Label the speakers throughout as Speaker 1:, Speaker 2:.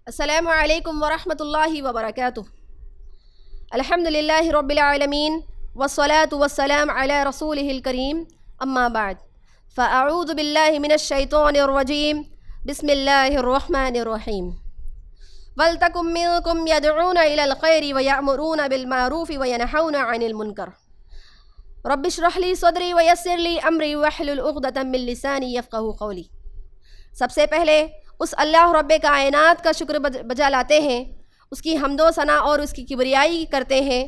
Speaker 1: السلام علیکم ورحمۃ اللہ وبرکاتہ۔ الحمدللہ رب العالمین والصلاة والسلام علی رسولہ الکریم، اما بعد فاعوذ باللہ من الشیطان الرجیم، بسم اللہ الرحمن الرحیم۔ وَلْتَكُن مِّنكُمْ يَدْعُونَ إِلَى الْخَيْرِ وَيَأْمُرُونَ بِالْمَعْرُوفِ وَيَنْهَوْنَ عَنِ الْمُنكَرِ رَبِّ اشْرَحْ لِي صَدْرِي وَيَسِّرْ لِي أَمْرِي وَاحْلُلْ عُقْدَةً مِّن لِّسَانِي يَفْقَهُوا قَوْلِي۔ سب سے پہلے اس اللہ رب کائنات کا شکر بجا لاتے ہیں، اس کی حمد و ثنا اور اس کی کبریائی کرتے ہیں،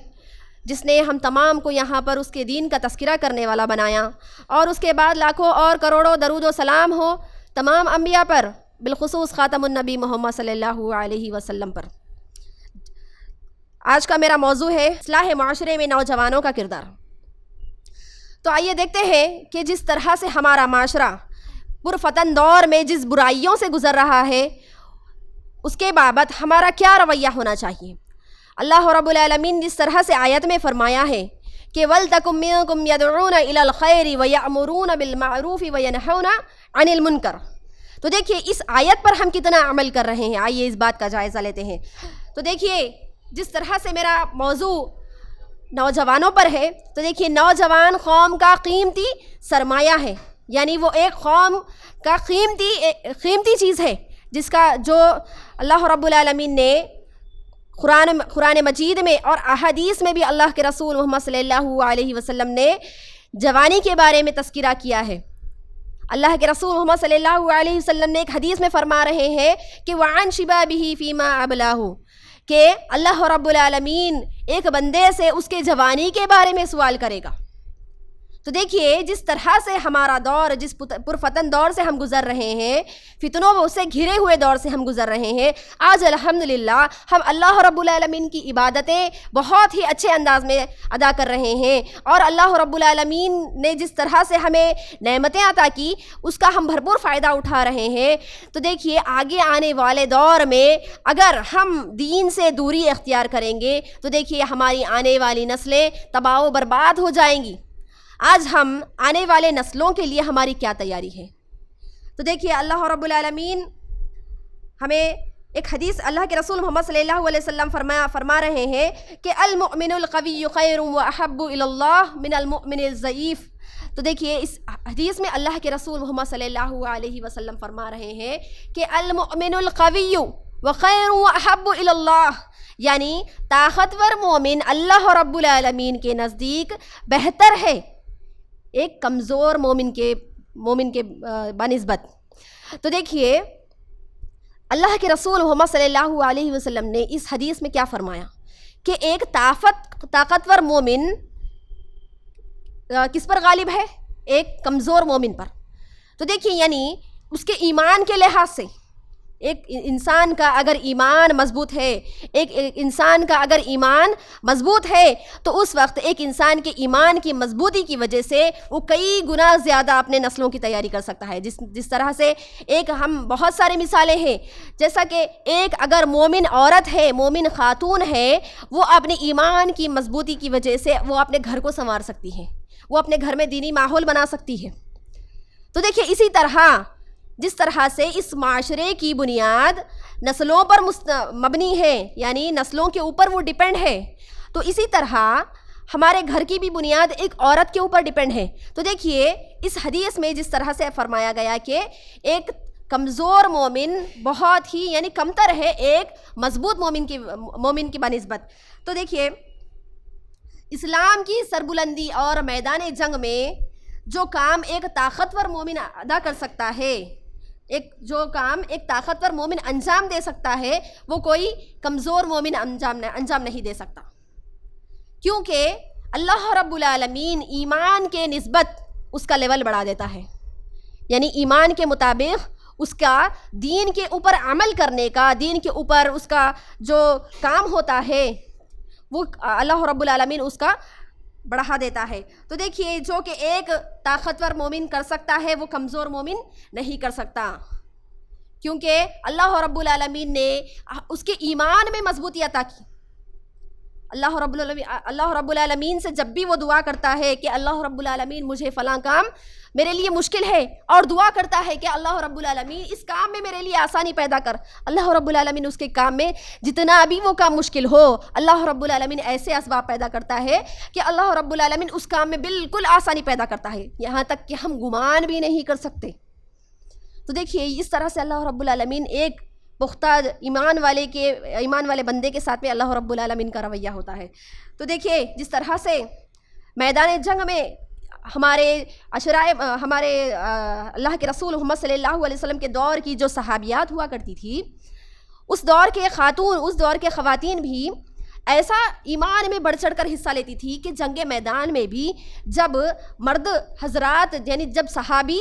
Speaker 1: جس نے ہم تمام کو یہاں پر اس کے دین کا تذکرہ کرنے والا بنایا، اور اس کے بعد لاکھوں اور کروڑوں درود و سلام ہو تمام انبیاء پر، بالخصوص خاتم النبی محمد صلی اللہ علیہ وسلم پر۔ آج کا میرا موضوع ہے اصلاح معاشرے میں نوجوانوں کا کردار۔ تو آئیے دیکھتے ہیں کہ جس طرح سے ہمارا معاشرہ پرفتن دور میں جس برائیوں سے گزر رہا ہے، اس کے بابت ہمارا کیا رویہ ہونا چاہیے۔ اللہ رب العالمین جس طرح سے آیت میں فرمایا ہے کہ وَلْتَكُن مِّنكُمْ يَدْعُونَ إِلَى الْخَيْرِ وَيَأْمُرُونَ بِالْمَعْرُوفِ وَيَنْهَوْنَ عَنِ الْمُنكَرِ۔ تو دیکھیے اس آیت پر ہم کتنا عمل کر رہے ہیں، آئیے اس بات کا جائزہ لیتے ہیں۔ تو دیکھیے جس طرح سے میرا موضوع نوجوانوں پر ہے، تو دیکھیے نوجوان قوم کا قیمتی سرمایہ ہے، یعنی وہ ایک قوم کا قیمتی چیز ہے، جس کا جو اللہ رب العالمین نے قرآن مجید میں اور احادیث میں بھی اللہ کے رسول محمد صلی اللہ علیہ وسلم نے جوانی کے بارے میں تذکرہ کیا ہے۔ اللہ کے رسول محمد صلی اللہ علیہ وسلم نے ایک حدیث میں فرما رہے ہیں کہ وَعَنْ شِبَابِهِ فِي مَا أَبْلَاهُ، کہ اللہ رب العالمین ایک بندے سے اس کے جوانی کے بارے میں سوال کرے گا۔ تو دیکھیے جس طرح سے ہمارا دور، جس پرفتن دور سے ہم گزر رہے ہیں، فتنوں سے گھرے ہوئے دور سے ہم گزر رہے ہیں، آج الحمدللہ ہم اللہ رب العالمین کی عبادتیں بہت ہی اچھے انداز میں ادا کر رہے ہیں، اور اللہ رب العالمین نے جس طرح سے ہمیں نعمتیں عطا کی اس کا ہم بھرپور فائدہ اٹھا رہے ہیں۔ تو دیکھیے آگے آنے والے دور میں اگر ہم دین سے دوری اختیار کریں گے تو دیکھیے ہماری آنے والی نسلیں تباہ و برباد ہو جائیں گی۔ آج ہم آنے والے نسلوں کے لیے ہماری کیا تیاری ہے؟ تو دیکھیے اللہ رب العالمین ہمیں ایک حدیث، اللہ کے رسول محمد صلی اللہ علیہ وسلم فرما رہے ہیں کہ المؤمن القوی خیر واحب الی اللہ من المؤمن الضعیف۔ تو دیکھیے اس حدیث میں اللہ کے رسول محمد صلی اللہ علیہ وسلم فرما رہے ہیں کہ المؤمن القوی وخیر واحب الی اللہ، یعنی طاقتور مومن اللہ رب العالمین کے نزدیک بہتر ہے ایک کمزور مومن کے بنسبت۔ تو دیکھیے اللہ کے رسول محمد صلی اللہ علیہ وسلم نے اس حدیث میں کیا فرمایا کہ ایک طاقتور مومن کس پر غالب ہے؟ ایک کمزور مومن پر۔ تو دیکھیے یعنی اس کے ایمان کے لحاظ سے ایک انسان کا اگر ایمان مضبوط ہے، ایک انسان کا اگر ایمان مضبوط ہے تو اس وقت ایک انسان کے ایمان کی مضبوطی کی وجہ سے وہ کئی گنا زیادہ اپنے نسلوں کی تیاری کر سکتا ہے۔ جس طرح سے ایک ہم بہت سارے مثالیں ہیں، جیسا کہ ایک اگر مومن عورت ہے، مومن خاتون ہے، وہ اپنے ایمان کی مضبوطی کی وجہ سے وہ اپنے گھر کو سنوار سکتی ہے، وہ اپنے گھر میں دینی ماحول بنا سکتی ہے۔ تو دیکھیے اسی طرح جس طرح سے اس معاشرے کی بنیاد نسلوں پر مبنی ہے، یعنی نسلوں کے اوپر وہ ڈیپینڈ ہے، تو اسی طرح ہمارے گھر کی بھی بنیاد ایک عورت کے اوپر ڈیپینڈ ہے۔ تو دیکھیے اس حدیث میں جس طرح سے فرمایا گیا کہ ایک کمزور مومن بہت ہی یعنی کمتر ہے ایک مضبوط مومن کی بنسبت۔ تو دیکھیے اسلام کی سربلندی اور میدان جنگ میں جو کام ایک طاقتور مومن ادا کر سکتا ہے، جو کام ایک طاقتور مومن انجام دے سکتا ہے، وہ کوئی کمزور مومن انجام نہیں دے سکتا، کیونکہ اللہ رب العالمین ایمان کے نسبت اس کا لیول بڑھا دیتا ہے، یعنی ایمان کے مطابق اس کا دین کے اوپر عمل کرنے کا، دین کے اوپر اس کا جو کام ہوتا ہے وہ اللہ رب العالمین اس کا بڑھا دیتا ہے۔ تو دیکھیے جو کہ ایک طاقتور مومن کر سکتا ہے وہ کمزور مومن نہیں کر سکتا، کیونکہ اللہ رب العالمین نے اس کے ایمان میں مضبوطی عطا کی۔ اللہ رب العالمین سے جب بھی وہ دعا کرتا ہے کہ اللہ رب العالمین مجھے فلاں کام میرے لیے مشکل ہے، اور دعا کرتا ہے کہ اللہ رب العالمین اس کام میں میرے لیے آسانی پیدا کر، اللہ رب العالمین اس کے کام میں جتنا بھی وہ کام مشکل ہو، اللہ رب العالمین ایسے اسباب پیدا کرتا ہے کہ اللہ رب العالمین اس کام میں بالکل آسانی پیدا کرتا ہے، یہاں تک کہ ہم گمان بھی نہیں کر سکتے۔ تو دیکھیے اس طرح سے اللہ رب العالمین ایک پختہ ایمان والے بندے کے ساتھ میں اللہ رب العالمین کا رویہ ہوتا ہے۔ تو دیکھیے جس طرح سے میدان جنگ میں ہمارے اللہ کے رسول محمد صلی اللہ علیہ وسلم کے دور کی جو صحابیات ہوا کرتی تھی، اس دور کے خواتین بھی ایسا ایمان میں بڑھ چڑھ کر حصہ لیتی تھی کہ جنگ میدان میں بھی جب مرد حضرات یعنی جب صحابی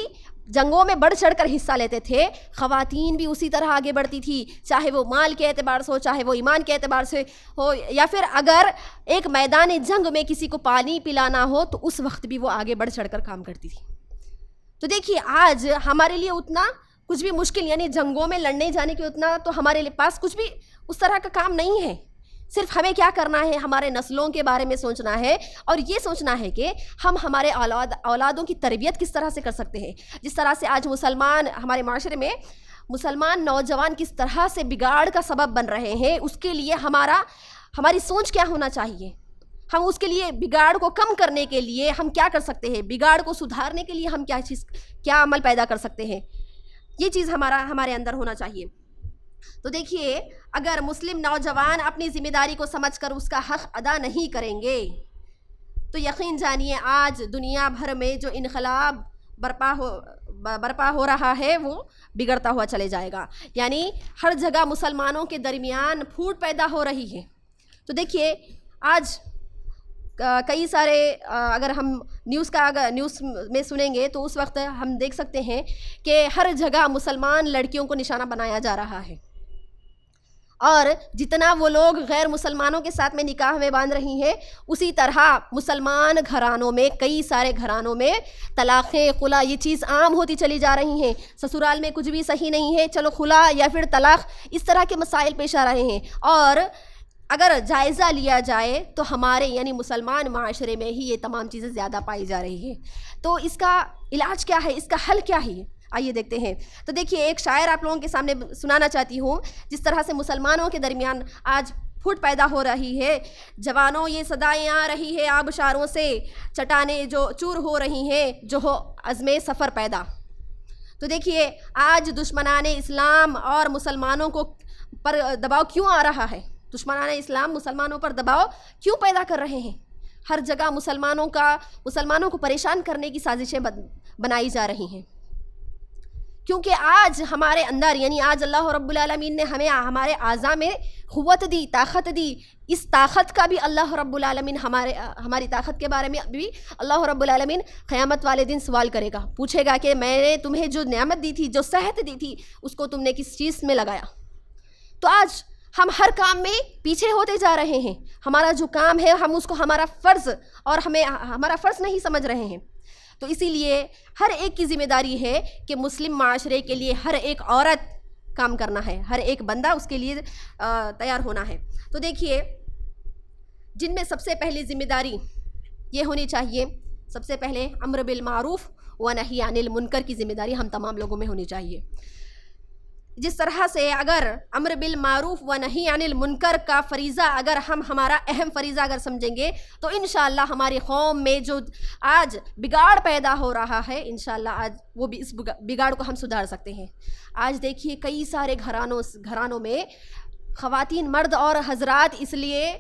Speaker 1: جنگوں میں بڑھ چڑھ کر حصہ لیتے تھے، خواتین بھی اسی طرح آگے بڑھتی تھی، چاہے وہ مال کے اعتبار سے ہو، چاہے وہ ایمان کے اعتبار سے ہو، یا پھر اگر ایک میدان جنگ میں کسی کو پانی پلانا ہو تو اس وقت بھی وہ آگے بڑھ چڑھ کر کام کرتی تھی۔ تو دیکھیے آج ہمارے لیے اتنا کچھ بھی مشکل یعنی جنگوں میں لڑنے جانے کے اتنا تو ہمارے پاس کچھ بھی اس طرح کا کام نہیں ہے، صرف ہمیں کیا کرنا ہے، ہمارے نسلوں کے بارے میں سوچنا ہے، اور یہ سوچنا ہے کہ ہم ہمارے اولادوں کی تربیت کس طرح سے کر سکتے ہیں۔ جس طرح سے آج ہمارے معاشرے میں مسلمان نوجوان کس طرح سے بگاڑ کا سبب بن رہے ہیں، اس کے لیے ہماری سوچ کیا ہونا چاہیے، ہم اس کے لیے بگاڑ کو کم کرنے کے لیے ہم کیا کر سکتے ہیں، بگاڑ کو سدھارنے کے لیے ہم کیا عمل پیدا کر سکتے ہیں، یہ چیز ہمارے اندر ہونا چاہیے۔ تو دیکھیے اگر مسلم نوجوان اپنی ذمہ داری کو سمجھ کر اس کا حق ادا نہیں کریں گے تو یقین جانیے آج دنیا بھر میں جو انقلاب برپا ہو رہا ہے وہ بگڑتا ہوا چلے جائے گا، یعنی ہر جگہ مسلمانوں کے درمیان پھوٹ پیدا ہو رہی ہے۔ تو دیکھیے آج کئی سارے اگر ہم نیوز میں سنیں گے تو اس وقت ہم دیکھ سکتے ہیں کہ ہر جگہ مسلمان لڑکیوں کو نشانہ بنایا جا رہا ہے، اور جتنا وہ لوگ غیر مسلمانوں کے ساتھ میں نکاح میں باندھ رہی ہیں، اسی طرح مسلمان گھرانوں میں کئی سارے گھرانوں میں طلاقیں خلا یہ چیز عام ہوتی چلی جا رہی ہیں۔ سسرال میں کچھ بھی صحیح نہیں ہے، چلو خلا یا پھر طلاق، اس طرح کے مسائل پیش آ رہے ہیں، اور اگر جائزہ لیا جائے تو ہمارے یعنی مسلمان معاشرے میں ہی یہ تمام چیزیں زیادہ پائی جا رہی ہیں۔ تو اس کا علاج کیا ہے، اس کا حل کیا ہے، آئیے دیکھتے ہیں۔ تو دیکھیے ایک شاعر آپ لوگوں کے سامنے سنانا چاہتی ہوں، جس طرح سے مسلمانوں کے درمیان آج پھوٹ پیدا ہو رہی ہے۔ جوانوں یہ صدائیں آ رہی ہے آبشاروں سے، چٹانیں جو چور ہو رہی ہیں، جو ہو عزم سفر پیدا۔ تو دیکھیے آج دشمنان اسلام اور مسلمانوں پر دباؤ کیوں آ رہا ہے، دشمنان اسلام مسلمانوں پر دباؤ کیوں پیدا کر رہے ہیں، ہر جگہ مسلمانوں کو پریشان کرنے کی سازشیں بنائی جا رہی ہیں، کیونکہ آج ہمارے اندر یعنی آج اللہ رب العالمین نے ہمیں ہمارے اعضاء میں قوت دی، طاقت دی، اس طاقت کا بھی اللہ رب العالمین ہماری طاقت کے بارے میں بھی اللہ رب العالمین قیامت والے دن سوال کرے گا، پوچھے گا کہ میں نے تمہیں جو نعمت دی تھی، جو صحت دی تھی، اس کو تم نے کس چیز میں لگایا۔ تو آج ہم ہر کام میں پیچھے ہوتے جا رہے ہیں، ہمارا جو کام ہے ہم اس کو ہمارا فرض اور ہمارا فرض نہیں سمجھ رہے ہیں۔ تو اسی لیے ہر ایک کی ذمہ داری ہے کہ مسلم معاشرے کے لیے ہر ایک عورت کام کرنا ہے، ہر ایک بندہ اس کے لیے تیار ہونا ہے۔ تو دیکھیے جن میں سب سے پہلی ذمہ داری یہ ہونی چاہیے، سب سے پہلے امر بالمعروف و نہی عن المنکر کی ذمہ داری ہم تمام لوگوں میں ہونی چاہیے۔ جس طرح سے اگر امر بالمعروف و نہی عن المنکر کا فریضہ اگر ہم ہمارا اہم فریضہ اگر سمجھیں گے تو انشاءاللہ ہماری قوم میں جو آج بگاڑ پیدا ہو رہا ہے انشاءاللہ آج وہ بھی اس بگاڑ کو ہم سدھار سکتے ہیں۔ آج دیکھیے کئی سارے گھرانوں میں خواتین، مرد اور حضرات اس لیے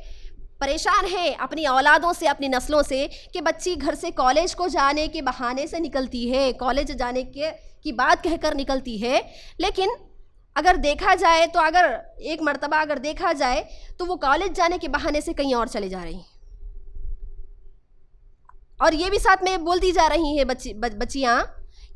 Speaker 1: پریشان ہیں اپنی اولادوں سے، اپنی نسلوں سے کہ بچی گھر سے کالج کو جانے کے بہانے سے نکلتی ہے، کالج جانے کی بات کہہ کر نکلتی ہے، لیکن اگر دیکھا جائے تو اگر ایک مرتبہ اگر دیکھا جائے تو وہ کالج جانے کے بہانے سے کہیں اور چلے جا رہی ہیں، اور یہ بھی ساتھ میں بولتی جا رہی ہیں بچیاں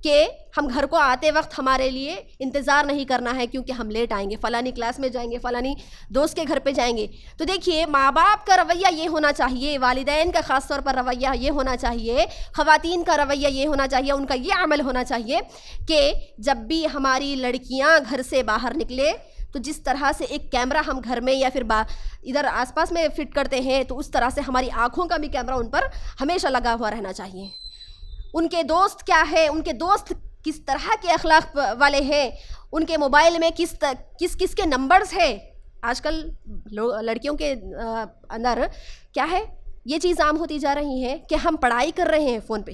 Speaker 1: کہ ہم گھر کو آتے وقت ہمارے لیے انتظار نہیں کرنا ہے کیونکہ ہم لیٹ آئیں گے، فلانی کلاس میں جائیں گے، فلانی دوست کے گھر پہ جائیں گے۔ تو دیکھیے ماں باپ کا رویہ یہ ہونا چاہیے، والدین کا خاص طور پر رویہ یہ ہونا چاہیے، خواتین کا رویہ یہ ہونا چاہیے، ان کا یہ عمل ہونا چاہیے کہ جب بھی ہماری لڑکیاں گھر سے باہر نکلے تو جس طرح سے ایک کیمرہ ہم گھر میں یا پھر ادھر آس پاس میں فٹ کرتے ہیں، تو اس طرح سے ہماری آنکھوں کا بھی کیمرہ ان پر ہمیشہ لگا ہوا رہنا چاہیے. ان کے دوست کیا ہے، ان کے دوست کس طرح کے اخلاق والے ہیں، ان کے موبائل میں کس کے نمبرز ہے. آج کل لڑکیوں کے اندر کیا ہے، یہ چیز عام ہوتی جا رہی ہے کہ ہم پڑھائی کر رہے ہیں فون پہ.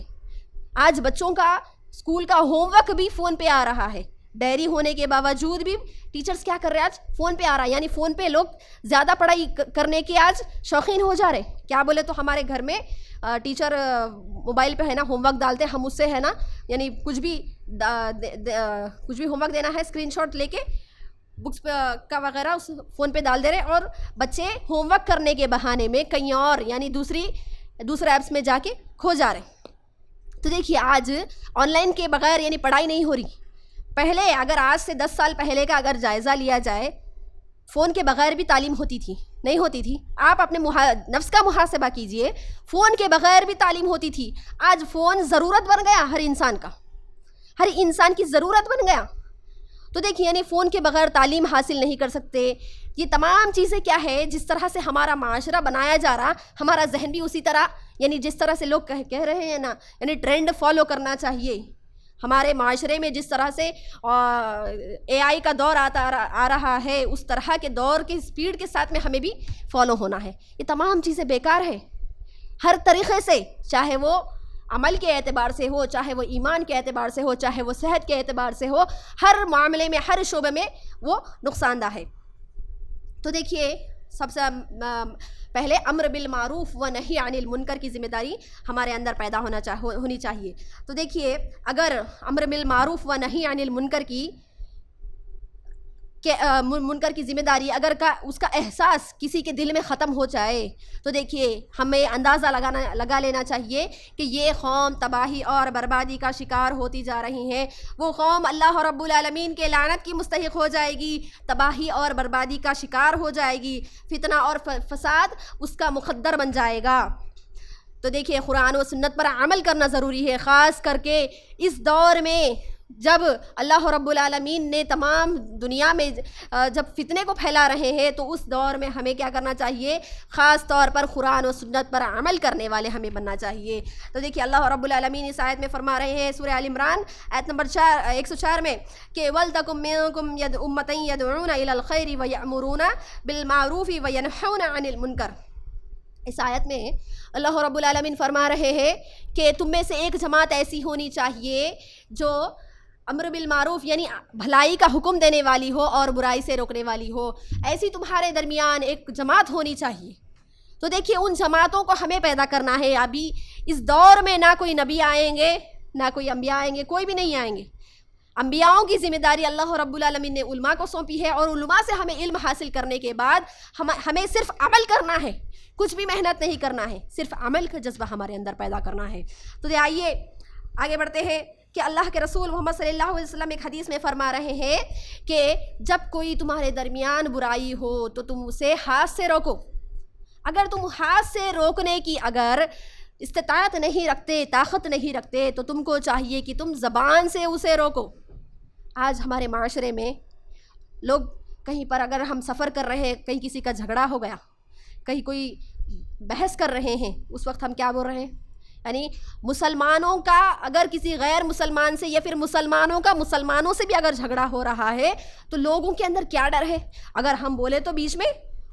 Speaker 1: آج بچوں کا اسکول کا ہوم ورک بھی فون پہ آ رہا ہے. ڈائری ہونے کے باوجود بھی ٹیچرز کیا کر رہے ہیں، آج فون پہ آ رہا ہے. یعنی فون پہ لوگ زیادہ پڑھائی کرنے کے آج شوقین ہو جا رہے. کیا بولے تو ہمارے گھر میں ٹیچر موبائل پہ ہے نا ہوم ورک ڈالتے، ہم اس سے ہے نا یعنی کچھ بھی ہوم ورک دینا ہے اسکرین شاٹ لے کے بکس کا وغیرہ اس فون پہ ڈال دے رہے، اور بچے ہوم ورک کرنے کے بہانے میں کہیں اور یعنی دوسرے ایپس میں جا کے کھو جا رہے. تو دیکھیے آج آن لائن کے بغیر یعنی پڑھائی نہیں ہو رہی. پہلے اگر آج سے 10 سال پہلے کا اگر جائزہ لیا جائے، فون کے بغیر بھی تعلیم ہوتی تھی؟ نہیں ہوتی تھی. آپ اپنے نفس کا محاسبہ کیجئے، فون کے بغیر بھی تعلیم ہوتی تھی. آج فون ضرورت بن گیا ہر انسان کا، ہر انسان کی ضرورت بن گیا. تو دیکھیے یعنی فون کے بغیر تعلیم حاصل نہیں کر سکتے. یہ تمام چیزیں کیا ہے، جس طرح سے ہمارا معاشرہ بنایا جا رہا، ہمارا ذہن بھی اسی طرح یعنی جس طرح سے لوگ کہہ رہے ہیں نا یعنی ٹرینڈ فالو کرنا چاہیے. ہمارے معاشرے میں جس طرح سے اے آئی کا دور آ رہا ہے، اس طرح کے دور کی سپیڈ کے ساتھ میں ہمیں بھی فالو ہونا ہے. یہ تمام چیزیں بیکار ہیں ہر طریقے سے، چاہے وہ عمل کے اعتبار سے ہو، چاہے وہ ایمان کے اعتبار سے ہو، چاہے وہ صحت کے اعتبار سے ہو. ہر معاملے میں، ہر شعبے میں وہ نقصان دہ ہے. تو دیکھیے سب سے پہلے امر بالمعروف و نہی عن المنکر کی ذمہ داری ہمارے اندر پیدا ہونی چاہیے. تو دیکھیے اگر امر بالمعروف و نہی عن المنکر منکر کی ذمہ داری اگر اس کا احساس کسی کے دل میں ختم ہو جائے، تو دیکھیے ہمیں اندازہ لگا لینا چاہیے کہ یہ قوم تباہی اور بربادی کا شکار ہوتی جا رہی ہے. وہ قوم اللہ رب العالمین کے لعنت کی مستحق ہو جائے گی، تباہی اور بربادی کا شکار ہو جائے گی، فتنہ اور فساد اس کا مقدر بن جائے گا. تو دیکھیے قرآن و سنت پر عمل کرنا ضروری ہے، خاص کر کے اس دور میں جب اللہ رب العالمین نے تمام دنیا میں جب فتنے کو پھیلا رہے ہیں. تو اس دور میں ہمیں کیا کرنا چاہیے، خاص طور پر قرآن و سنت پر عمل کرنے والے ہمیں بننا چاہیے. تو دیکھیے اللہ رب العالمین اس آیت میں فرما رہے ہیں سورہ آل عمران آیت نمبر 104 میں کہ وَلْتَكُن مِّنكُمْ أُمَّةٌ يَدْعُونَ إِلَى الْخَيْرِ وَيَأْمُرُونَ بِالْمَعْرُوفِ وَيَنْهَوْنَ عَنِ الْمُنكَرِ. اس آیت میں اللہ رب العالمین فرما رہے ہیں کہ تم میں سے ایک جماعت ایسی ہونی چاہیے جو امر بالمعروف یعنی بھلائی کا حکم دینے والی ہو اور برائی سے روکنے والی ہو. ایسی تمہارے درمیان ایک جماعت ہونی چاہیے. تو دیکھیے ان جماعتوں کو ہمیں پیدا کرنا ہے. ابھی اس دور میں نہ کوئی نبی آئیں گے، نہ کوئی انبیاء آئیں گے، کوئی بھی نہیں آئیں گے. انبیاؤں کی ذمہ داری اللہ رب العالمین نے علماء کو سونپی ہے، اور علماء سے ہمیں علم حاصل کرنے کے بعد ہمیں صرف عمل کرنا ہے، کچھ بھی محنت نہیں کرنا ہے، صرف عمل کا جذبہ ہمارے اندر پیدا کرنا ہے. تو آئیے آگے بڑھتے ہیں کہ اللہ کے رسول محمد صلی اللہ علیہ وسلم ایک حدیث میں فرما رہے ہیں کہ جب کوئی تمہارے درمیان برائی ہو تو تم اسے ہاتھ سے روکو. اگر تم ہاتھ سے روکنے کی اگر استطاعت نہیں رکھتے، طاقت نہیں رکھتے، تو تم کو چاہیے کہ تم زبان سے اسے روکو. آج ہمارے معاشرے میں لوگ کہیں پر اگر ہم سفر کر رہے ہیں، کہیں کسی کا جھگڑا ہو گیا، کہیں کوئی بحث کر رہے ہیں، اس وقت ہم کیا بول رہے ہیں، یعنی مسلمانوں کا اگر کسی غیر مسلمان سے یا پھر مسلمانوں کا مسلمانوں سے بھی اگر جھگڑا ہو رہا ہے تو لوگوں کے اندر کیا ڈر ہے، اگر ہم بولے تو بیچ میں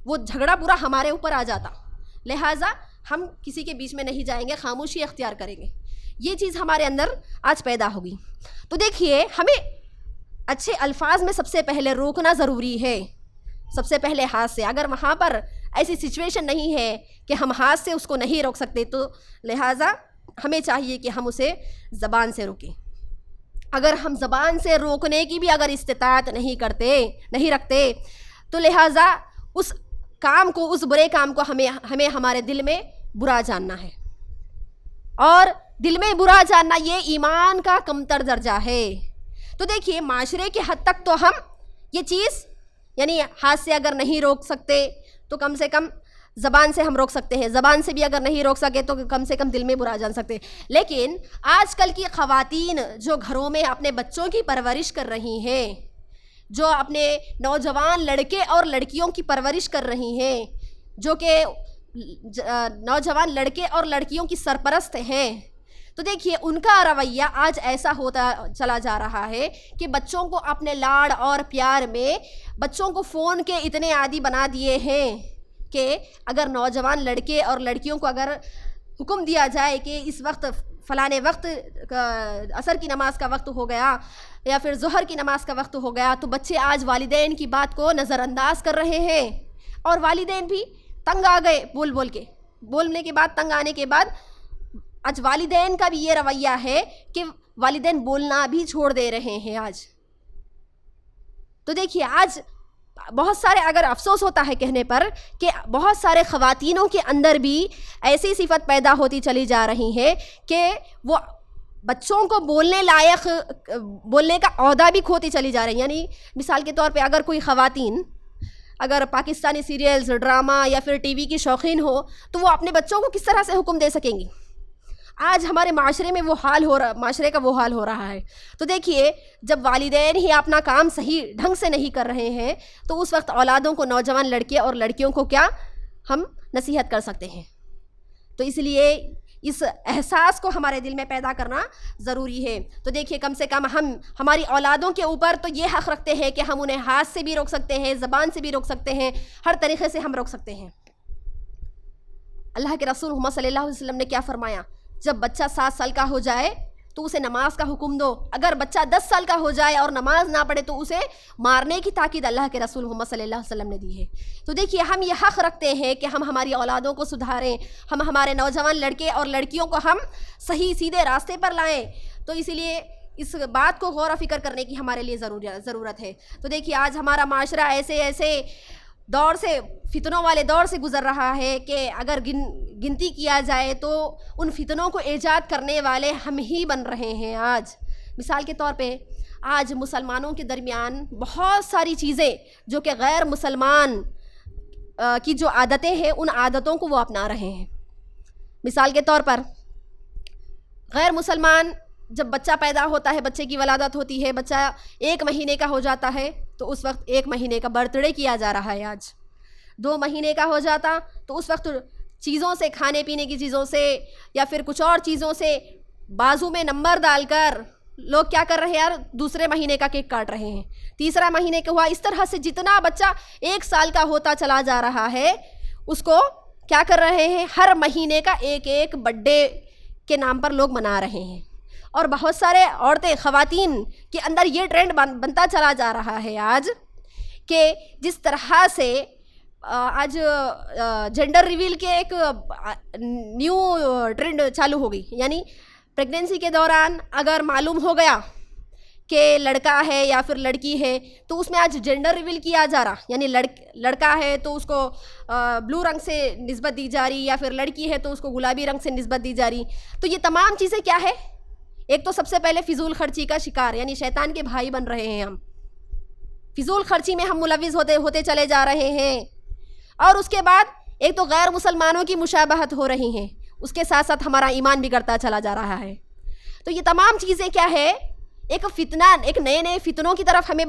Speaker 1: وہ جھگڑا پورا ہمارے اوپر آ جاتا. لہٰذا ہم کسی کے بیچ میں نہیں جائیں گے، خاموشی اختیار کریں گے. یہ چیز ہمارے اندر آج پیدا ہوگی. تو دیکھیے ہمیں اچھے الفاظ میں سب سے پہلے روکنا ضروری ہے، سب سے پہلے ہاتھ سے. اگر وہاں پر ایسی سچویشن نہیں ہے کہ ہم ہاتھ سے اس کو نہیں روک سکتے تو لہٰذا ہمیں چاہیے کہ ہم اسے زبان سے روکیں. اگر ہم زبان سے روکنے کی بھی اگر استطاعت نہیں رکھتے تو لہٰذا اس کام کو، اس برے کام کو ہمیں ہمارے دل میں برا جاننا ہے. اور دل میں برا جاننا یہ ایمان کا کمتر درجہ ہے. تو دیکھیے معاشرے کے حد تک تو ہم یہ چیز یعنی ہاتھ سے اگر نہیں روک سکتے تو کم سے کم زبان سے ہم روک سکتے ہیں. زبان سے بھی اگر نہیں روک سکے تو کم سے کم دل میں برا جان سکتے. لیکن آج کل کی خواتین جو گھروں میں اپنے بچوں کی پرورش کر رہی ہیں، جو اپنے نوجوان لڑکے اور لڑکیوں کی پرورش کر رہی ہیں، جو کہ نوجوان لڑکے اور لڑکیوں کی سرپرست ہیں، تو دیکھیے ان کا رویہ آج ایسا ہوتا چلا جا رہا ہے کہ بچوں کو اپنے لاڑ اور پیار میں بچوں کو فون کے اتنے عادی بنا دیے ہیں کہ اگر نوجوان لڑکے اور لڑکیوں کو اگر حکم دیا جائے کہ اس وقت فلانے وقت عصر کی نماز کا وقت ہو گیا یا پھر ظہر کی نماز کا وقت ہو گیا، تو بچے آج والدین کی بات کو نظر انداز کر رہے ہیں، اور والدین بھی تنگ آ گئے بولنے کے بعد، تنگ آنے کے بعد آج والدین کا بھی یہ رویہ ہے کہ والدین بولنا بھی چھوڑ دے رہے ہیں آج۔ تو دیکھیے آج بہت سارے، اگر افسوس ہوتا ہے کہنے پر کہ بہت سارے خواتینوں کے اندر بھی ایسی صفت پیدا ہوتی چلی جا رہی ہے کہ وہ بچوں کو بولنے لائق، بولنے کا عہدہ بھی کھوتی چلی جا رہی ہیں۔ یعنی مثال کے طور پہ اگر کوئی خواتین اگر پاکستانی سیریلز، ڈرامہ یا پھر ٹی وی کی شوقین ہو تو وہ اپنے بچوں کو کس طرح سے حکم دے سکیں گی؟ آج ہمارے معاشرے میں معاشرے کا وہ حال ہو رہا ہے۔ تو دیکھیے جب والدین ہی اپنا کام صحیح ڈھنگ سے نہیں کر رہے ہیں تو اس وقت اولادوں کو، نوجوان لڑکے اور لڑکیوں کو کیا ہم نصیحت کر سکتے ہیں؟ تو اس لیے اس احساس کو ہمارے دل میں پیدا کرنا ضروری ہے۔ تو دیکھیے کم سے کم ہم ہماری اولادوں کے اوپر تو یہ حق رکھتے ہیں کہ ہم انہیں ہاتھ سے بھی روک سکتے ہیں، زبان سے بھی روک سکتے ہیں، ہر طریقے سے ہم روک سکتے ہیں۔ اللہ کے رسول محمد صلی اللہ علیہ وسلم نے کیا فرمایا؟ جب بچہ 7 سال کا ہو جائے تو اسے نماز کا حکم دو، اگر بچہ 10 سال کا ہو جائے اور نماز نہ پڑھے تو اسے مارنے کی تاکید اللہ کے رسول محمد صلی اللہ علیہ وسلم نے دی ہے۔ تو دیکھیے ہم یہ حق رکھتے ہیں کہ ہم ہماری اولادوں کو سدھاریں، ہم ہمارے نوجوان لڑکے اور لڑکیوں کو ہم صحیح سیدھے راستے پر لائیں۔ تو اسی لیے اس بات کو غور و فکر کرنے کی ہمارے لیے ضرورت ہے۔ تو دیکھیے آج ہمارا معاشرہ ایسے دور سے، فتنوں والے دور سے گزر رہا ہے کہ اگر گنتی کیا جائے تو ان فتنوں کو ایجاد کرنے والے ہم ہی بن رہے ہیں آج۔ مثال کے طور پہ آج مسلمانوں کے درمیان بہت ساری چیزیں جو کہ غیر مسلمان کی جو عادتیں ہیں ان عادتوں کو وہ اپنا رہے ہیں۔ مثال کے طور پر غیر مسلمان جب بچہ پیدا ہوتا ہے، بچے کی ولادت ہوتی ہے، بچہ 1 مہینے کا ہو جاتا ہے تو اس وقت 1 مہینے کا برتھ ڈے کیا جا رہا ہے۔ آج 2 مہینے کا ہو جاتا تو اس وقت چیزوں سے، کھانے پینے کی چیزوں سے یا پھر کچھ اور چیزوں سے بازو میں نمبر ڈال کر لوگ کیا کر رہے ہیں یار، دوسرے مہینے کا کیک کاٹ رہے ہیں، تیسرا مہینے کا ہوا، اس طرح سے جتنا بچہ 1 سال کا ہوتا چلا جا رہا ہے اس کو کیا کر رہے ہیں، ہر مہینے کا ایک برتھ ڈے کے نام پر لوگ منا رہے ہیں۔ اور بہت سارے عورتیں، خواتین کے اندر یہ ٹرینڈ بنتا چلا جا رہا ہے آج کہ جس طرح سے آج جینڈر ریویل کے ایک نیو ٹرینڈ چالو ہو گئی۔ یعنی پریگنینسی کے دوران اگر معلوم ہو گیا کہ لڑکا ہے یا پھر لڑکی ہے تو اس میں آج جینڈر ریویل کیا جا رہا، یعنی لڑکا ہے تو اس کو بلو رنگ سے نسبت دی جا رہی، یا پھر لڑکی ہے تو اس کو گلابی رنگ سے نسبت دی جا رہی۔ تو یہ تمام چیزیں کیا ہے؟ ایک تو سب سے پہلے فضول خرچی کا شکار، یعنی شیطان کے بھائی بن رہے ہیں ہم، فضول خرچی میں ہم ملوث ہوتے چلے جا رہے ہیں۔ اور اس کے بعد ایک تو غیر مسلمانوں کی مشابہت ہو رہی ہیں، اس کے ساتھ ساتھ ہمارا ایمان بگڑتا چلا جا رہا ہے۔ تو یہ تمام چیزیں کیا ہے، ایک فتنہ، ایک نئے فتنوں کی طرف ہمیں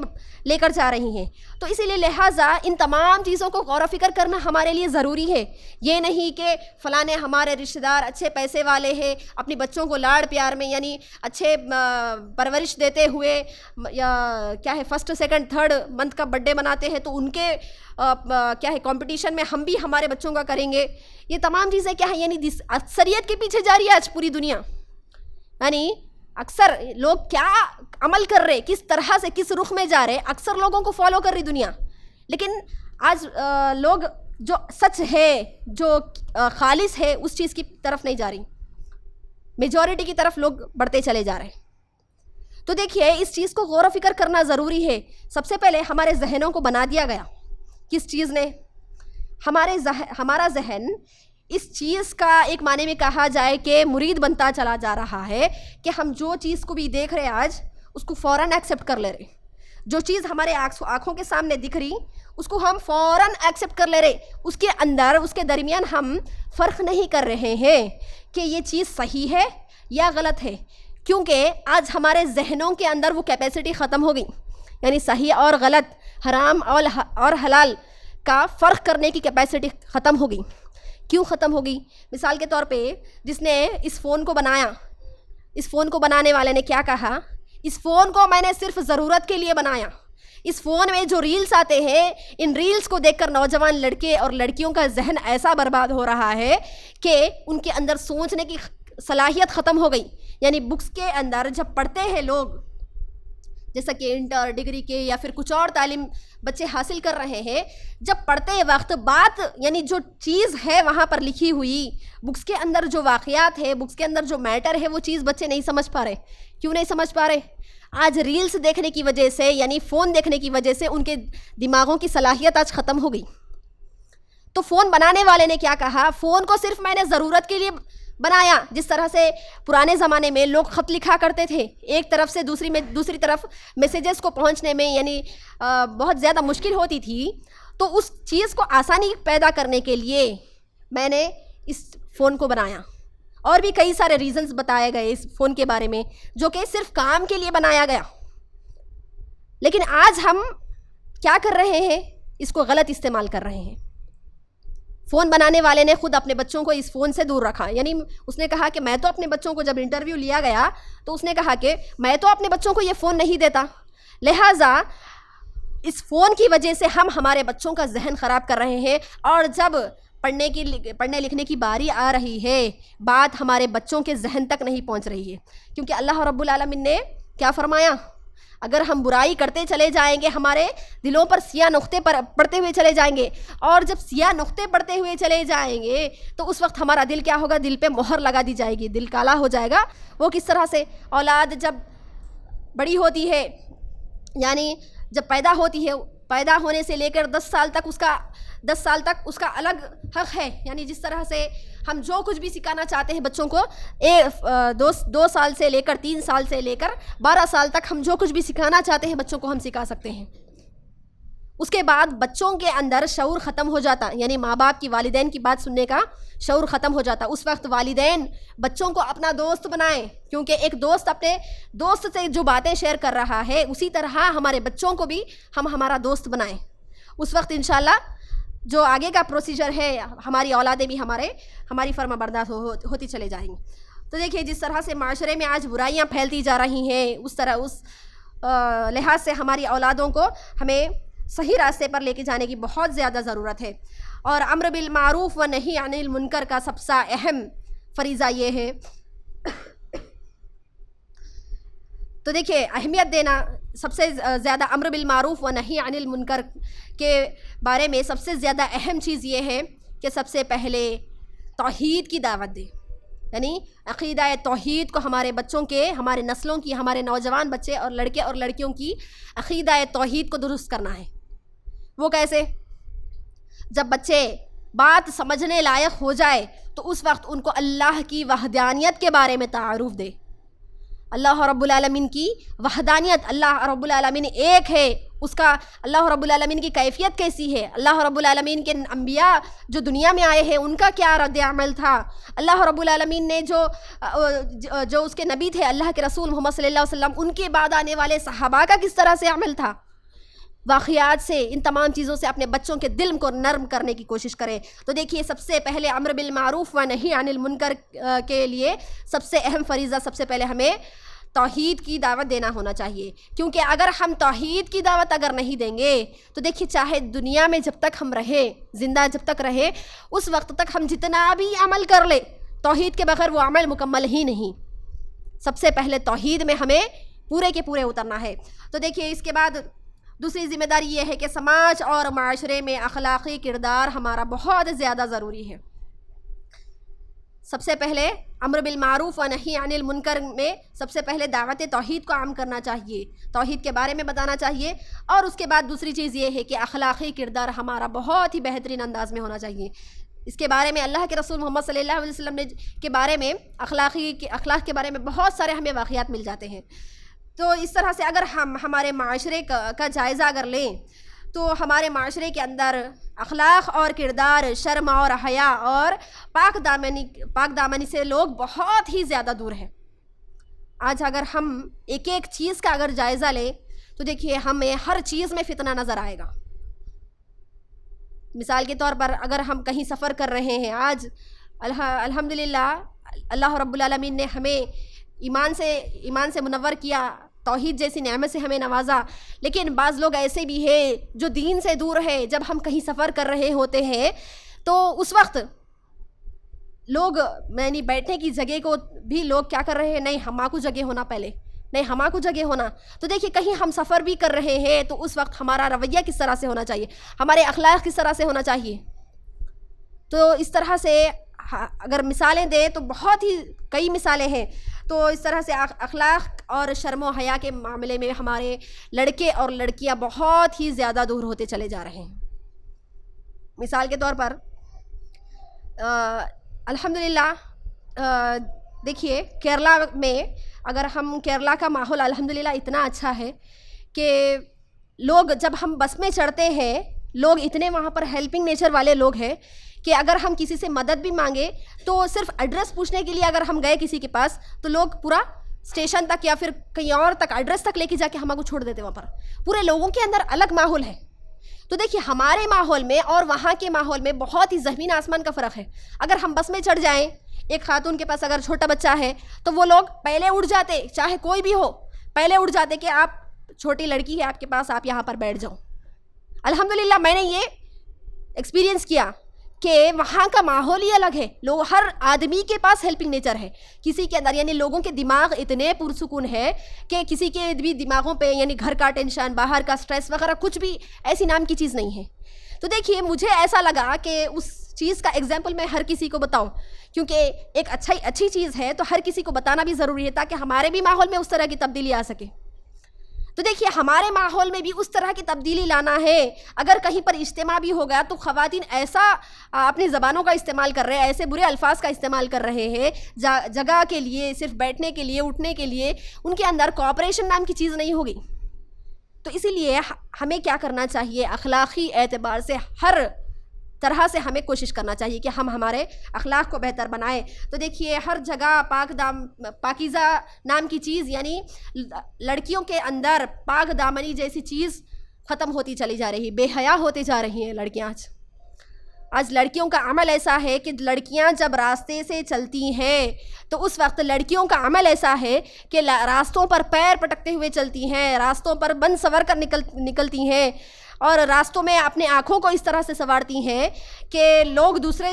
Speaker 1: لے کر جا رہی ہیں۔ تو اسی لیے لہٰذا ان تمام چیزوں کو غور و فکر کرنا ہمارے لیے ضروری ہے۔ یہ نہیں کہ فلاں ہمارے رشتہ دار اچھے پیسے والے ہیں، اپنی بچوں کو لاڑ پیار میں یعنی اچھے پرورش دیتے ہوئے یا کیا ہے 1st 2nd 3rd منتھ کا برتھ ڈے مناتے ہیں تو ان کے کیا ہے کمپٹیشن میں ہم بھی ہمارے بچوں کا کریں گے۔ یہ تمام چیزیں کیا ہیں، یعنی اکثریت کے پیچھے جا رہی ہے آج پوری دنیا۔ یعنی اکثر لوگ کیا عمل کر رہے، کس طرح سے کس رخ میں جا رہے، اکثر لوگوں کو فالو کر رہی دنیا، لیکن آج لوگ جو سچ ہے، جو خالص ہے اس چیز کی طرف نہیں جا رہی، میجورٹی کی طرف لوگ بڑھتے چلے جا رہے۔ تو دیکھیے اس چیز کو غور و فکر کرنا ضروری ہے۔ سب سے پہلے ہمارے ذہنوں کو بنا دیا گیا کس چیز نے، ہمارا ذہن اس چیز کا ایک معنی میں کہا جائے کہ مرید بنتا چلا جا رہا ہے کہ ہم جو چیز کو بھی دیکھ رہے آج اس کو فوراً ایکسیپٹ کر لے رہے، جو چیز ہمارے آنکھوں کے سامنے دکھ رہی اس کو ہم فوراً ایکسیپٹ کر لے رہے، اس کے اندر اس کے درمیان ہم فرق نہیں کر رہے ہیں کہ یہ چیز صحیح ہے یا غلط ہے، کیونکہ آج ہمارے ذہنوں کے اندر وہ کیپیسٹی ختم ہو گئی یعنی صحیح اور غلط، حرام اور حلال کا فرق کرنے کی کیپیسٹی ختم ہو گئی۔ کیوں ختم ہو گئی؟ مثال کے طور پہ جس نے اس فون کو بنایا، اس فون کو بنانے والے نے کیا کہا؟ اس فون کو میں نے صرف ضرورت کے لیے بنایا۔ اس فون میں جو ریلز آتے ہیں، ان ریلز کو دیکھ کر نوجوان لڑکے اور لڑکیوں کا ذہن ایسا برباد ہو رہا ہے کہ ان کے اندر سوچنے کی صلاحیت ختم ہو گئی۔ یعنی بکس کے اندر جب پڑھتے ہیں لوگ، جیسا کہ انٹر ڈگری کے یا پھر کچھ اور تعلیم بچے حاصل کر رہے ہیں، جب پڑھتے وقت بات یعنی جو چیز ہے وہاں پر لکھی ہوئی، بکس کے اندر جو واقعات ہے، بکس کے اندر جو میٹر ہے، وہ چیز بچے نہیں سمجھ پا رہے۔ کیوں نہیں سمجھ پا رہے؟ آج ریلز دیکھنے کی وجہ سے، یعنی فون دیکھنے کی وجہ سے ان کے دماغوں کی صلاحیت آج ختم ہو گئی۔ تو فون بنانے والے نے کیا کہا؟ فون کو صرف میں نے ضرورت کے لیے بنایا۔ جس طرح سے پرانے زمانے میں لوگ خط لکھا کرتے تھے، ایک طرف سے دوسری طرف میسیجز کو پہنچنے میں یعنی بہت زیادہ مشکل ہوتی تھی، تو اس چیز کو آسانی پیدا کرنے کے لیے میں نے اس فون کو بنایا۔ اور بھی کئی سارے ریزنز بتائے گئے اس فون کے بارے میں، جو کہ صرف کام کے لیے بنایا گیا۔ لیکن آج ہم کیا کر رہے ہیں؟ اس کو غلط استعمال کر رہے ہیں۔ فون بنانے والے نے خود اپنے بچوں کو اس فون سے دور رکھا۔ یعنی اس نے کہا کہ میں تو اپنے بچوں کو، جب انٹرویو لیا گیا تو اس نے کہا کہ میں تو اپنے بچوں کو یہ فون نہیں دیتا، لہٰذا اس فون کی وجہ سے ہم ہمارے بچوں کا ذہن خراب کر رہے ہیں، اور جب پڑھنے لکھنے کی باری آ رہی ہے، بات ہمارے بچوں کے ذہن تک نہیں پہنچ رہی ہے۔ کیونکہ اللہ رب العالمین نے کیا فرمایا؟ اگر ہم برائی کرتے چلے جائیں گے، ہمارے دلوں پر سیاہ نقطے پڑتے ہوئے چلے جائیں گے، اور جب سیاہ نقطے پڑتے ہوئے چلے جائیں گے تو اس وقت ہمارا دل کیا ہوگا؟ دل پہ مہر لگا دی جائے گی، دل کالا ہو جائے گا۔ وہ کس طرح سے؟ اولاد جب بڑی ہوتی ہے، یعنی جب پیدا ہوتی ہے، پیدا ہونے سے لے کر 10 سال تک اس کا الگ حق ہے۔ یعنی جس طرح سے ہم جو کچھ بھی سکھانا چاہتے ہیں بچوں کو، 2 سال سے لے کر 3 سال سے لے کر 12 سال تک ہم جو کچھ بھی سکھانا چاہتے ہیں بچوں کو ہم سکھا سکتے ہیں۔ اس کے بعد بچوں کے اندر شعور ختم ہو جاتا، یعنی ماں باپ کی، والدین کی بات سننے کا شعور ختم ہو جاتا۔ اس وقت والدین بچوں کو اپنا دوست بنائیں، کیونکہ ایک دوست اپنے دوست سے جو باتیں شیئر کر رہا ہے، اسی طرح ہمارے بچوں کو بھی ہم ہمارا دوست بنائیں۔ اس وقت انشاءاللہ جو آگے کا پروسیجر ہے، ہماری اولادیں بھی ہماری فرما بردار ہوتی چلے جائیں گی۔ تو دیکھیے جس طرح سے معاشرے میں آج برائیاں پھیلتی جا رہی ہیں، اس لحاظ سے ہماری اولادوں کو ہمیں صحیح راستے پر لے کے جانے کی بہت زیادہ ضرورت ہے۔ اور امر بالمعروف و نہی عن المنکر کا سب سے اہم فریضہ یہ ہے، تو دیکھیے اہمیت دینا، سب سے زیادہ امر بالمعروف و نہی عن المنکر کے بارے میں سب سے زیادہ اہم چیز یہ ہے کہ سب سے پہلے توحید کی دعوت دیں۔ یعنی عقیدہ توحید کو ہمارے بچوں کے، ہمارے نسلوں کی، ہمارے نوجوان بچے اور لڑکے اور لڑکیوں کی عقیدہ توحید کو درست کرنا ہے۔ وہ کیسے؟ جب بچے بات سمجھنے لائق ہو جائے تو اس وقت ان کو اللہ کی وحدانیت کے بارے میں تعارف دے۔ اللہ رب العالمین کی وحدانیت، اللہ رب العالمین ایک ہے، اس کا اللہ رب العالمین کی کیفیت کیسی ہے، اللہ رب العالمین کے انبیاء جو دنیا میں آئے ہیں ان کا کیا رد عمل تھا، اللہ رب العالمین نے جو اس کے نبی تھے، اللہ کے رسول محمد صلی اللہ علیہ وسلم، ان کے بعد آنے والے صحابہ کا کس طرح سے عمل تھا۔ واقعات سے، ان تمام چیزوں سے اپنے بچوں کے دل کو نرم کرنے کی کوشش کریں۔ تو دیکھیے سب سے پہلے امر بالمعروف و نہی عن المنکر کے لیے سب سے اہم فریضہ، سب سے پہلے ہمیں توحید کی دعوت دینا ہونا چاہیے۔ کیونکہ اگر ہم توحید کی دعوت اگر نہیں دیں گے تو دیکھیے چاہے دنیا میں جب تک ہم رہے، زندہ جب تک رہے، اس وقت تک ہم جتنا بھی عمل کر لیں، توحید کے بغیر وہ عمل مکمل ہی نہیں۔ سب سے پہلے توحید میں ہمیں پورے کے پورے اترنا ہے۔ تو دیکھیے اس کے بعد دوسری ذمہ داری یہ ہے کہ سماج اور معاشرے میں اخلاقی کردار ہمارا بہت زیادہ ضروری ہے۔ سب سے پہلے امر بالمعروف و نہی عن المنکر میں سب سے پہلے دعوت توحید کو عام کرنا چاہیے، توحید کے بارے میں بتانا چاہیے، اور اس کے بعد دوسری چیز یہ ہے کہ اخلاقی کردار ہمارا بہت ہی بہترین انداز میں ہونا چاہیے۔ اس کے بارے میں اللہ کے رسول محمد صلی اللہ علیہ وسلم کے بارے میں اخلاق کے بارے میں بہت سارے ہمیں واقعات مل جاتے ہیں۔ تو اس طرح سے اگر ہم ہمارے معاشرے کا جائزہ اگر لیں تو ہمارے معاشرے کے اندر اخلاق اور کردار، شرم اور حیا اور پاک دامنی سے لوگ بہت ہی زیادہ دور ہیں۔ آج اگر ہم ایک ایک چیز کا اگر جائزہ لیں تو دیکھیے ہمیں ہر چیز میں فتنہ نظر آئے گا. مثال کے طور پر اگر ہم کہیں سفر کر رہے ہیں، آج الحمدللہ اللہ رب العالمین نے ہمیں ایمان سے منور کیا، توحید جیسی نعمت سے ہمیں نوازا، لیکن بعض لوگ ایسے بھی ہیں جو دین سے دور ہے. جب ہم کہیں سفر کر رہے ہوتے ہیں تو اس وقت لوگ یعنی بیٹھنے کی جگہ کو بھی لوگ کیا کر رہے ہیں، نہیں ہمارے کو جگہ ہونا، پہلے نہیں ہمارے کو جگہ ہونا. تو دیکھیے کہیں ہم سفر بھی کر رہے ہیں تو اس وقت ہمارا رویہ کس طرح سے ہونا چاہیے، ہمارے اخلاق کس طرح سے ہونا چاہیے. تو اس طرح سے اگر مثالیں دیں تو بہت ہی کئی مثالیں ہیں. تو اس طرح سے اخلاق اور شرم و حیا کے معاملے میں ہمارے لڑکے اور لڑکیاں بہت ہی زیادہ دور ہوتے چلے جا رہے ہیں. مثال کے طور پر الحمدللہ دیکھیے کیرلا میں، اگر ہم کیرلا کا ماحول الحمدللہ اتنا اچھا ہے کہ لوگ جب ہم بس میں چڑھتے ہیں، لوگ اتنے وہاں پر ہیلپنگ نیچر والے لوگ ہیں کہ اگر ہم کسی سے مدد بھی مانگے تو صرف ایڈریس پوچھنے کے لیے اگر ہم گئے کسی کے پاس تو لوگ پورا اسٹیشن تک یا پھر کہیں اور تک ایڈریس تک لے کے جا کے ہم کو چھوڑ دیتے. وہاں پر پورے لوگوں کے اندر الگ ماحول ہے. تو دیکھیے ہمارے ماحول میں اور وہاں کے ماحول میں بہت ہی زمین آسمان کا فرق ہے. اگر ہم بس میں چڑھ جائیں، ایک خاتون کے پاس اگر چھوٹا بچہ ہے تو وہ لوگ پہلے اٹھ جاتے، چاہے کوئی بھی ہو پہلے اٹھ جاتے کہ آپ چھوٹی لڑکی ہے آپ کے پاس، آپ یہاں پر بیٹھ جاؤ. الحمدللہ میں نے یہ ایکسپیرینس کیا کہ وہاں کا ماحول ہی الگ ہے. لوگ ہر آدمی کے پاس ہیلپنگ نیچر ہے. کسی کے اندر یعنی لوگوں کے دماغ اتنے پرسکون ہے کہ کسی کے بھی دماغوں پہ یعنی گھر کا ٹینشن، باہر کا سٹریس وغیرہ کچھ بھی ایسی نام کی چیز نہیں ہے. تو دیکھیے مجھے ایسا لگا کہ اس چیز کا ایگزامپل میں ہر کسی کو بتاؤں، کیونکہ ایک اچھی چیز ہے تو ہر کسی کو بتانا بھی ضروری ہے تاکہ ہمارے بھی ماحول میں اس طرح کی تبدیلی آ سکے. تو دیکھیے ہمارے ماحول میں بھی اس طرح کی تبدیلی لانا ہے. اگر کہیں پر اجتماع بھی ہو گیا تو خواتین ایسا اپنی زبانوں کا استعمال کر رہے ہیں، ایسے برے الفاظ کا استعمال کر رہے ہیں جگہ کے لیے، صرف بیٹھنے کے لیے، اٹھنے کے لیے. ان کے اندر کوآپریشن نام کی چیز نہیں ہوگی. تو اسی لیے ہمیں کیا کرنا چاہیے، اخلاقی اعتبار سے ہر طرح سے ہمیں کوشش کرنا چاہیے کہ ہم ہمارے اخلاق کو بہتر بنائیں. تو دیکھیے ہر جگہ پاکیزہ نام کی چیز یعنی لڑکیوں کے اندر پاک دامنی جیسی چیز ختم ہوتی چلی جا رہی، بے حیا ہوتے جا رہی ہیں لڑکیاں. آج لڑکیوں کا عمل ایسا ہے کہ لڑکیاں جب راستے سے چلتی ہیں تو اس وقت لڑکیوں کا عمل ایسا ہے کہ راستوں پر پیر پٹکتے ہوئے چلتی ہیں، راستوں پر بند سور کر نکلتی ہیں، اور راستوں میں اپنے آنکھوں کو اس طرح سے سنوارتی ہیں کہ دوسرے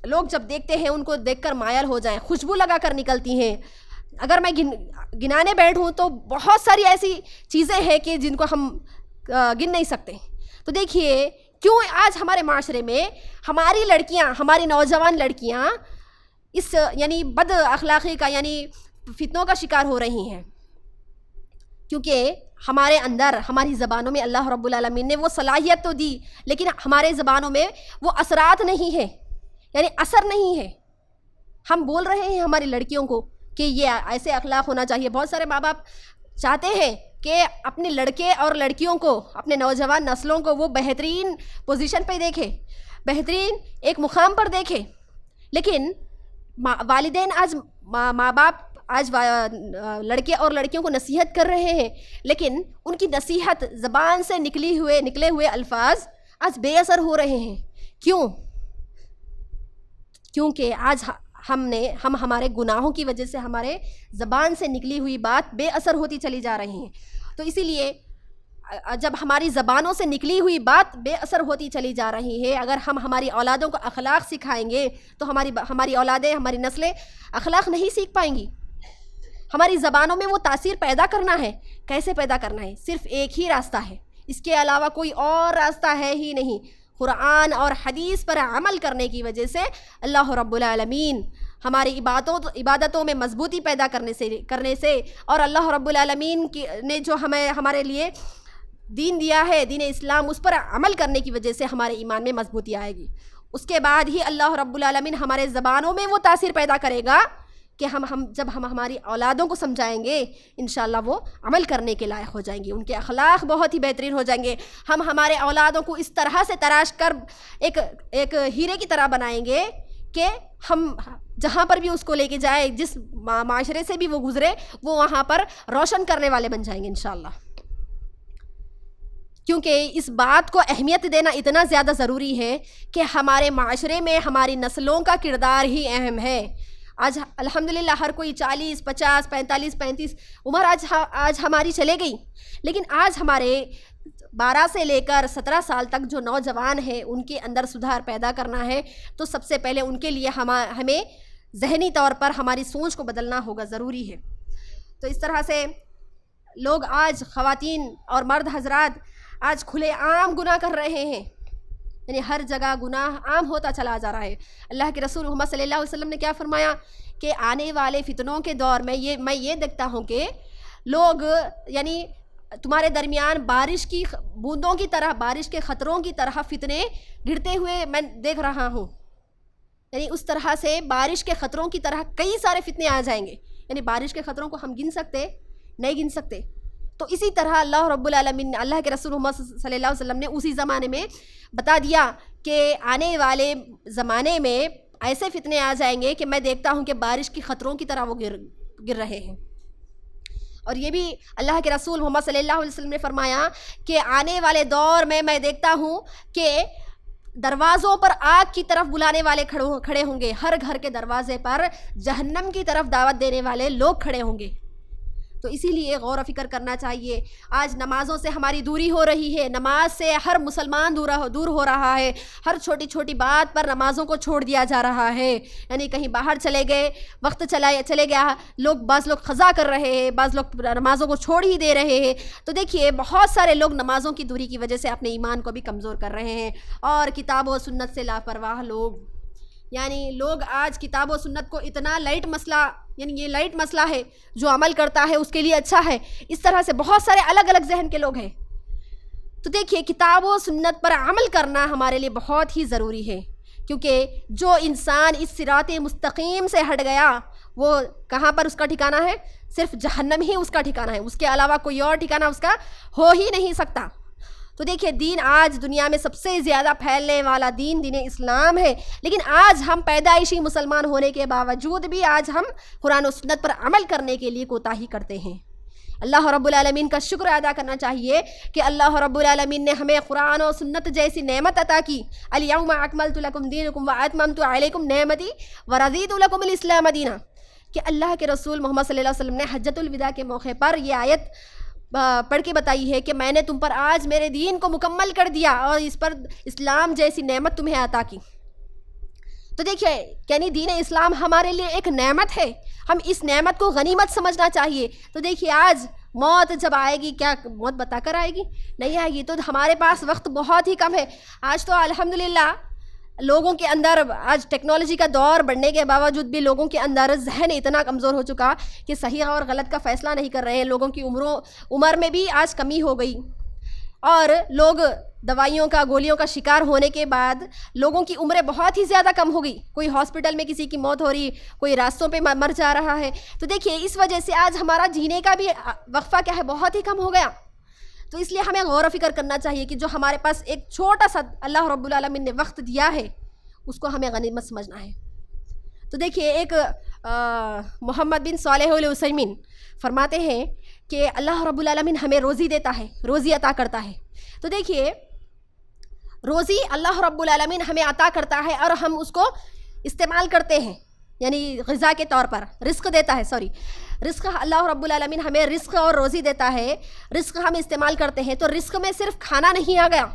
Speaker 1: لوگ جب دیکھتے ہیں ان کو دیکھ کر مائل ہو جائیں. خوشبو لگا کر نکلتی ہیں. اگر میں گنانے بیٹھوں تو بہت ساری ایسی چیزیں ہیں کہ جن کو ہم گن نہیں سکتے. تو دیکھیے کیوں آج ہمارے معاشرے میں ہماری لڑکیاں، ہماری نوجوان لڑکیاں اس یعنی بد اخلاقی کا یعنی فتنوں کا شکار ہو رہی ہیں، کیونکہ ہمارے اندر ہماری زبانوں میں اللہ رب العالمین نے وہ صلاحیت تو دی لیکن ہمارے زبانوں میں وہ اثرات نہیں ہے، یعنی اثر نہیں ہے. ہم بول رہے ہیں ہماری لڑکیوں کو کہ یہ ایسے اخلاق ہونا چاہیے. بہت سارے ماں باپ چاہتے ہیں کہ اپنے لڑکے اور لڑکیوں کو، اپنے نوجوان نسلوں کو وہ بہترین پوزیشن پہ دیکھے، بہترین ایک مقام پر دیکھے، لیکن والدین آج ماں باپ آج لڑکے اور لڑکیوں کو نصیحت کر رہے ہیں لیکن ان کی نصیحت زبان سے نکلے ہوئے الفاظ آج بے اثر ہو رہے ہیں. کیوں؟ کیونکہ آج ہم ہمارے گناہوں کی وجہ سے ہمارے زبان سے نکلی ہوئی بات بے اثر ہوتی چلی جا رہی ہیں. تو اسی لیے جب ہماری زبانوں سے نکلی ہوئی بات بے اثر ہوتی چلی جا رہی ہے، اگر ہم ہماری اولادوں کو اخلاق سکھائیں گے تو ہماری اولادیں، ہماری نسلیں اخلاق نہیں سیکھ پائیں گی. ہماری زبانوں میں وہ تاثیر پیدا کرنا ہے. کیسے پیدا کرنا ہے؟ صرف ایک ہی راستہ ہے، اس کے علاوہ کوئی اور راستہ ہے ہی نہیں. قرآن اور حدیث پر عمل کرنے کی وجہ سے اللہ رب العالمین ہماری عبادتوں میں مضبوطی پیدا کرنے سے اور اللہ رب العالمین نے جو ہمارے لیے دین دیا ہے، دین اسلام، اس پر عمل کرنے کی وجہ سے ہمارے ایمان میں مضبوطی آئے گی. اس کے بعد ہی اللہ رب العالمین ہمارے زبانوں میں وہ تاثیر پیدا کرے گا کہ جب ہم ہماری اولادوں کو سمجھائیں گے انشاءاللہ وہ عمل کرنے کے لائق ہو جائیں گے، ان کے اخلاق بہت ہی بہترین ہو جائیں گے. ہم ہمارے اولادوں کو اس طرح سے تراش کر ایک ہیرے کی طرح بنائیں گے کہ ہم جہاں پر بھی اس کو لے کے جائیں، جس معاشرے سے بھی وہ گزرے، وہ وہاں پر روشن کرنے والے بن جائیں گے انشاءاللہ. کیونکہ اس بات کو اہمیت دینا اتنا زیادہ ضروری ہے کہ ہمارے معاشرے میں ہماری نسلوں کا کردار ہی اہم ہے۔ آج الحمدللہ ہر کوئی 40، 50، 45، 35 عمر آج ہماری چلے گئی، لیکن آج ہمارے 12 سے لے کر 17 سال تک جو نوجوان ہیں ان کے اندر سدھار پیدا کرنا ہے، تو سب سے پہلے ان کے لیے ہمیں ذہنی طور پر ہماری سوچ کو بدلنا ہوگا، ضروری ہے۔ تو اس طرح سے لوگ آج، خواتین اور مرد حضرات، آج کھلے عام گناہ کر رہے ہیں، یعنی ہر جگہ گناہ عام ہوتا چلا جا رہا ہے۔ اللہ کے رسول محمد صلی اللہ علیہ وسلم نے کیا فرمایا کہ آنے والے فتنوں کے دور میں میں یہ دیکھتا ہوں کہ لوگ، یعنی تمہارے درمیان بارش کی بوندوں کی طرح، بارش کے خطروں کی طرح فتنے گرتے ہوئے میں دیکھ رہا ہوں، یعنی اس طرح سے بارش کے خطروں کی طرح کئی سارے فتنے آ جائیں گے، یعنی بارش کے خطروں کو ہم گن سکتے نہیں گن سکتے۔ تو اسی طرح اللہ رب العالمین، اللہ کے رسول محمد صلی اللہ علیہ وسلم نے اسی زمانے میں بتا دیا کہ آنے والے زمانے میں ایسے فتنے آ جائیں گے کہ میں دیکھتا ہوں کہ بارش کی خطروں کی طرح وہ گر رہے ہیں۔ اور یہ بھی اللہ کے رسول محمد صلی اللہ علیہ وسلم نے فرمایا کہ آنے والے دور میں دیکھتا ہوں کہ دروازوں پر آگ کی طرف بلانے والے کھڑے ہوں گے، ہر گھر کے دروازے پر جہنم کی طرف دعوت دینے والے لوگ کھڑے ہوں گے۔ تو اسی لیے غور و فکر کرنا چاہیے۔ آج نمازوں سے ہماری دوری ہو رہی ہے، نماز سے ہر مسلمان دور ہو رہا ہے، ہر چھوٹی چھوٹی بات پر نمازوں کو چھوڑ دیا جا رہا ہے، یعنی کہیں باہر چلے گئے، وقت چلے گیا، بعض لوگ قضا کر رہے ہیں، بعض لوگ نمازوں کو چھوڑ ہی دے رہے ہیں۔ تو دیکھیے بہت سارے لوگ نمازوں کی دوری کی وجہ سے اپنے ایمان کو بھی کمزور کر رہے ہیں، اور کتاب و سنت سے لاپرواہ لوگ، یعنی لوگ آج کتاب و سنت کو اتنا لائٹ مسئلہ، یعنی یہ لائٹ مسئلہ ہے، جو عمل کرتا ہے اس کے لیے اچھا ہے، اس طرح سے بہت سارے الگ الگ ذہن کے لوگ ہیں۔ تو دیکھیے کتاب و سنت پر عمل کرنا ہمارے لیے بہت ہی ضروری ہے، کیونکہ جو انسان اس صراط مستقیم سے ہٹ گیا وہ کہاں پر اس کا ٹھکانہ ہے؟ صرف جہنم ہی اس کا ٹھکانہ ہے، اس کے علاوہ کوئی اور ٹھکانہ اس کا ہو ہی نہیں سکتا۔ تو دیکھیے دین آج دنیا میں سب سے زیادہ پھیلنے والا دین اسلام ہے، لیکن آج ہم پیدائشی مسلمان ہونے کے باوجود بھی آج ہم قرآن و سنت پر عمل کرنے کے لیے کوتاہی کرتے ہیں۔ اللہ رب العالمین کا شکر ادا کرنا چاہیے کہ اللہ رب العالمین نے ہمیں قرآن و سنت جیسی نعمت عطا کی۔ الیوم اکملت لکم دینکم واتممت علیکم نعمتی ورضیت لکم الاسلام دینا، کہ اللہ کے رسول محمد صلی اللہ علیہ وسلم نے حجۃ الوداع کے موقع پر یہ آیت پڑھ کے بتائی ہے کہ میں نے تم پر آج میرے دین کو مکمل کر دیا اور اس پر اسلام جیسی نعمت تمہیں عطا کی۔ تو دیکھیے یعنی دین اسلام ہمارے لیے ایک نعمت ہے، ہم اس نعمت کو غنیمت سمجھنا چاہیے۔ تو دیکھیے آج موت جب آئے گی، کیا موت بتا کر آئے گی؟ نہیں آئے گی۔ تو ہمارے پاس وقت بہت ہی کم ہے۔ آج تو الحمدللہ لوگوں کے اندر، آج ٹیکنالوجی کا دور بڑھنے کے باوجود بھی لوگوں کے اندر ذہن اتنا کمزور ہو چکا کہ صحیح اور غلط کا فیصلہ نہیں کر رہے ہیں۔ لوگوں کی عمر میں بھی آج کمی ہو گئی، اور لوگ دوائیوں کا، گولیوں کا شکار ہونے کے بعد لوگوں کی عمریں بہت ہی زیادہ کم ہو گئی۔ کوئی ہاسپٹل میں کسی کی موت ہو رہی، کوئی راستوں پہ مر جا رہا ہے۔ تو دیکھیے اس وجہ سے آج ہمارا جینے کا بھی وقفہ کیا ہے، بہت ہی کم ہو گیا۔ تو اس لیے ہمیں غور و فکر کرنا چاہیے کہ جو ہمارے پاس ایک چھوٹا سا اللہ رب العالمین نے وقت دیا ہے اس کو ہمیں غنیمت سمجھنا ہے۔ تو دیکھیے ایک محمد بن صالح العثیمین فرماتے ہیں کہ اللہ رب العالمین ہمیں روزی دیتا ہے، روزی عطا کرتا ہے۔ تو دیکھیے روزی اللہ رب العالمین ہمیں عطا کرتا ہے اور ہم اس کو استعمال کرتے ہیں، یعنی غذا کے طور پر رزق دیتا ہے، رزق اللہ رب العالمین ہمیں رزق اور روزی دیتا ہے، رزق ہم استعمال کرتے ہیں۔ تو رزق میں صرف کھانا نہیں آ گیا،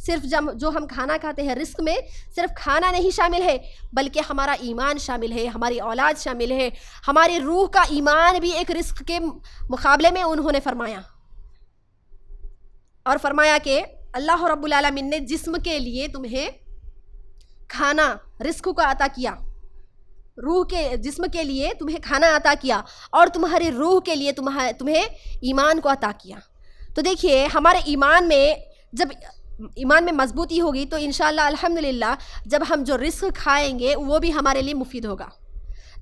Speaker 1: صرف جو ہم کھانا کھاتے ہیں، رزق میں صرف کھانا نہیں شامل ہے، بلکہ ہمارا ایمان شامل ہے، ہماری اولاد شامل ہے، ہماری روح کا ایمان بھی ایک رزق کے مقابلے میں انہوں نے فرمایا، اور فرمایا کہ اللہ رب العالمین نے جسم کے لیے تمہیں کھانا، رزق کو عطا کیا، روح کے جسم کے لیے تمہیں کھانا عطا کیا، اور تمہاری روح کے لیے تمہیں ایمان کو عطا کیا۔ تو دیکھیے ہمارے ایمان میں جب ایمان میں مضبوطی ہوگی تو انشاءاللہ الحمدللہ جب ہم جو رزق کھائیں گے وہ بھی ہمارے لیے مفید ہوگا۔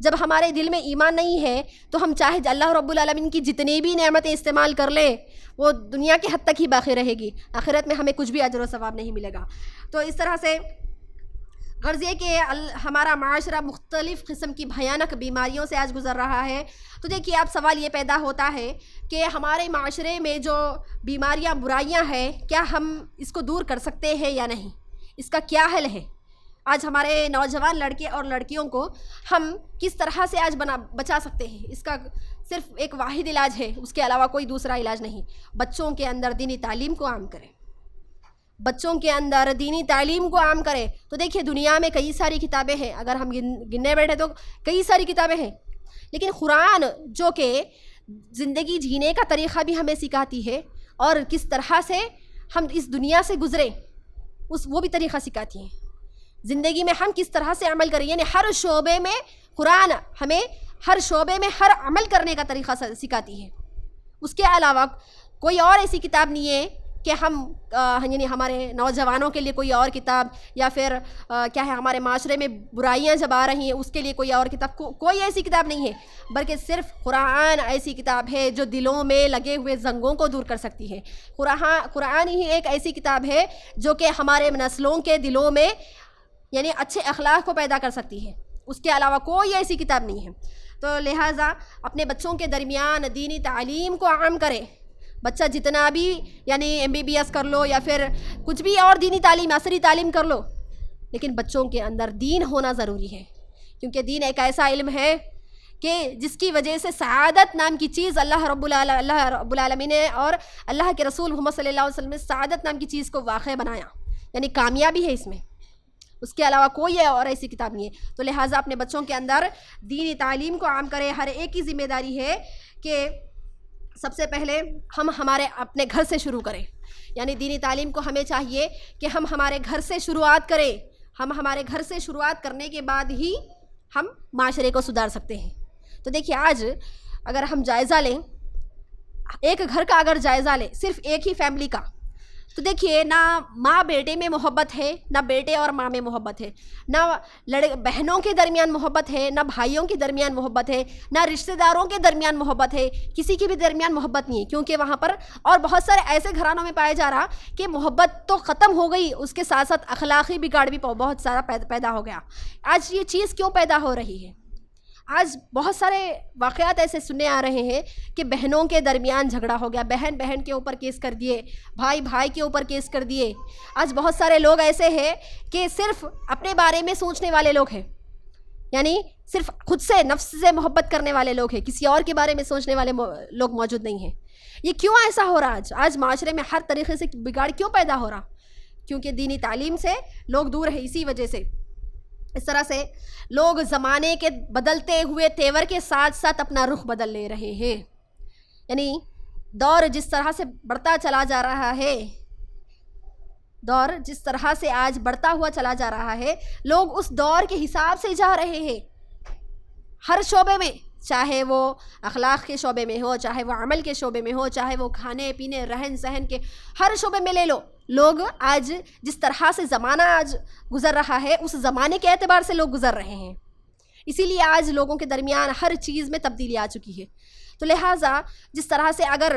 Speaker 1: جب ہمارے دل میں ایمان نہیں ہے تو ہم چاہے اللہ رب العالمین کی جتنی بھی نعمتیں استعمال کر لیں وہ دنیا کے حد تک ہی باقی رہے گی، آخرت میں ہمیں کچھ بھی اجر و ثواب نہیں ملے گا۔ تو اس طرح سے غرض یہ کہ ہمارا معاشرہ مختلف قسم کی بھیانک بیماریوں سے آج گزر رہا ہے. تو دیکھیے اب سوال یہ پیدا ہوتا ہے کہ ہمارے معاشرے میں جو بیماریاں برائیاں ہیں کیا ہم اس کو دور کر سکتے ہیں یا نہیں, اس کا کیا حل ہے. آج ہمارے نوجوان لڑکے اور لڑکیوں کو ہم کس طرح سے آج بچا سکتے ہیں, اس کا صرف ایک واحد علاج ہے, اس کے علاوہ کوئی دوسرا علاج نہیں. بچوں کے اندر دینی تعلیم کو عام کریں, بچوں کے اندر دینی تعلیم کو عام کریں. تو دیکھیے دنیا میں کئی ساری کتابیں ہیں, اگر ہم گننے بیٹھے تو کئی ساری کتابیں ہیں, لیکن قرآن جو کہ زندگی جینے کا طریقہ بھی ہمیں سکھاتی ہے اور کس طرح سے ہم اس دنیا سے گزریں وہ بھی طریقہ سکھاتی ہے. زندگی میں ہم کس طرح سے عمل کریں, یعنی ہر شعبے میں قرآن ہمیں ہر شعبے میں ہر عمل کرنے کا طریقہ سکھاتی ہے. اس کے علاوہ کوئی اور ایسی کتاب نہیں ہے کہ ہم یعنی ہمارے نوجوانوں کے لیے کوئی اور کتاب, یا پھر کیا ہے ہمارے معاشرے میں برائیاں جب آ رہی ہیں اس کے لیے کوئی اور کتاب, کوئی ایسی کتاب نہیں ہے, بلکہ صرف قرآن ایسی کتاب ہے جو دلوں میں لگے ہوئے زنگوں کو دور کر سکتی ہے. قرآن ہی ایک ایسی کتاب ہے جو کہ ہمارے نسلوں کے دلوں میں یعنی اچھے اخلاق کو پیدا کر سکتی ہے. اس کے علاوہ کوئی ایسی کتاب نہیں ہے. تو لہٰذا اپنے بچوں کے درمیان دینی تعلیم کو عام کریں. بچہ جتنا بھی یعنی MBBS کر لو یا پھر کچھ بھی اور دینی تعلیم عصری تعلیم کر لو, لیکن بچوں کے اندر دین ہونا ضروری ہے, کیونکہ دین ایک ایسا علم ہے کہ جس کی وجہ سے سعادت نام کی چیز اللہ رب العالمین نے اور اللہ کے رسول محمد صلی اللہ علیہ وسلم نے سعادت نام کی چیز کو واقع بنایا, یعنی کامیابی ہے اس میں. اس کے علاوہ کوئی اور ایسی کتاب نہیں ہے. تو لہٰذا اپنے بچوں کے اندر دینی تعلیم کو عام کرے. ہر ایک کی ذمہ داری ہے کہ سب سے پہلے ہم ہمارے اپنے گھر سے شروع کریں, یعنی دینی تعلیم کو ہمیں چاہیے کہ ہم ہمارے گھر سے شروعات کریں. ہم ہمارے گھر سے شروعات کرنے کے بعد ہی ہم معاشرے کو سدھار سکتے ہیں. تو دیکھیے آج اگر ہم جائزہ لیں, ایک گھر کا اگر جائزہ لیں, صرف ایک ہی فیملی کا, تو دیکھیے نہ ماں بیٹے میں محبت ہے, نہ بیٹے اور ماں میں محبت ہے, نہ بہنوں کے درمیان محبت ہے, نہ بھائیوں کے درمیان محبت ہے, نہ رشتہ داروں کے درمیان محبت ہے, کسی کے بھی درمیان محبت نہیں ہے. کیونکہ وہاں پر اور بہت سارے ایسے گھرانوں میں پایا جا رہا کہ محبت تو ختم ہو گئی, اس کے ساتھ ساتھ اخلاقی بگاڑ بھی بہت سارا پیدا ہو گیا. آج یہ چیز کیوں پیدا ہو رہی ہے؟ آج بہت سارے واقعات ایسے سننے آ رہے ہیں کہ بہنوں کے درمیان جھگڑا ہو گیا, بہن بہن کے اوپر کیس کر دیے, بھائی بھائی کے اوپر کیس کر دیے. آج بہت سارے لوگ ایسے ہیں کہ صرف اپنے بارے میں سوچنے والے لوگ ہیں, یعنی صرف خود سے نفس سے محبت کرنے والے لوگ ہیں, کسی اور کے بارے میں سوچنے والے لوگ موجود نہیں ہیں. یہ کیوں ایسا ہو رہا؟ آج معاشرے میں ہر طریقے سے بگاڑ کیوں پیدا ہو رہا؟ کیونکہ دینی تعلیم سے لوگ دور ہیں. اسی وجہ سے اس طرح سے لوگ زمانے کے بدلتے ہوئے تیور کے ساتھ ساتھ اپنا رخ بدل لے رہے ہیں. یعنی دور جس طرح سے بڑھتا چلا جا رہا ہے, دور جس طرح سے آج بڑھتا ہوا چلا جا رہا ہے, لوگ اس دور کے حساب سے جا رہے ہیں. ہر شعبے میں, چاہے وہ اخلاق کے شعبے میں ہو, چاہے وہ عمل کے شعبے میں ہو, چاہے وہ کھانے پینے رہن سہن کے ہر شعبے میں لے لو. لوگ آج جس طرح سے زمانہ آج گزر رہا ہے اس زمانے کے اعتبار سے لوگ گزر رہے ہیں. اسی لیے آج لوگوں کے درمیان ہر چیز میں تبدیلی آ چکی ہے. تو لہٰذا جس طرح سے اگر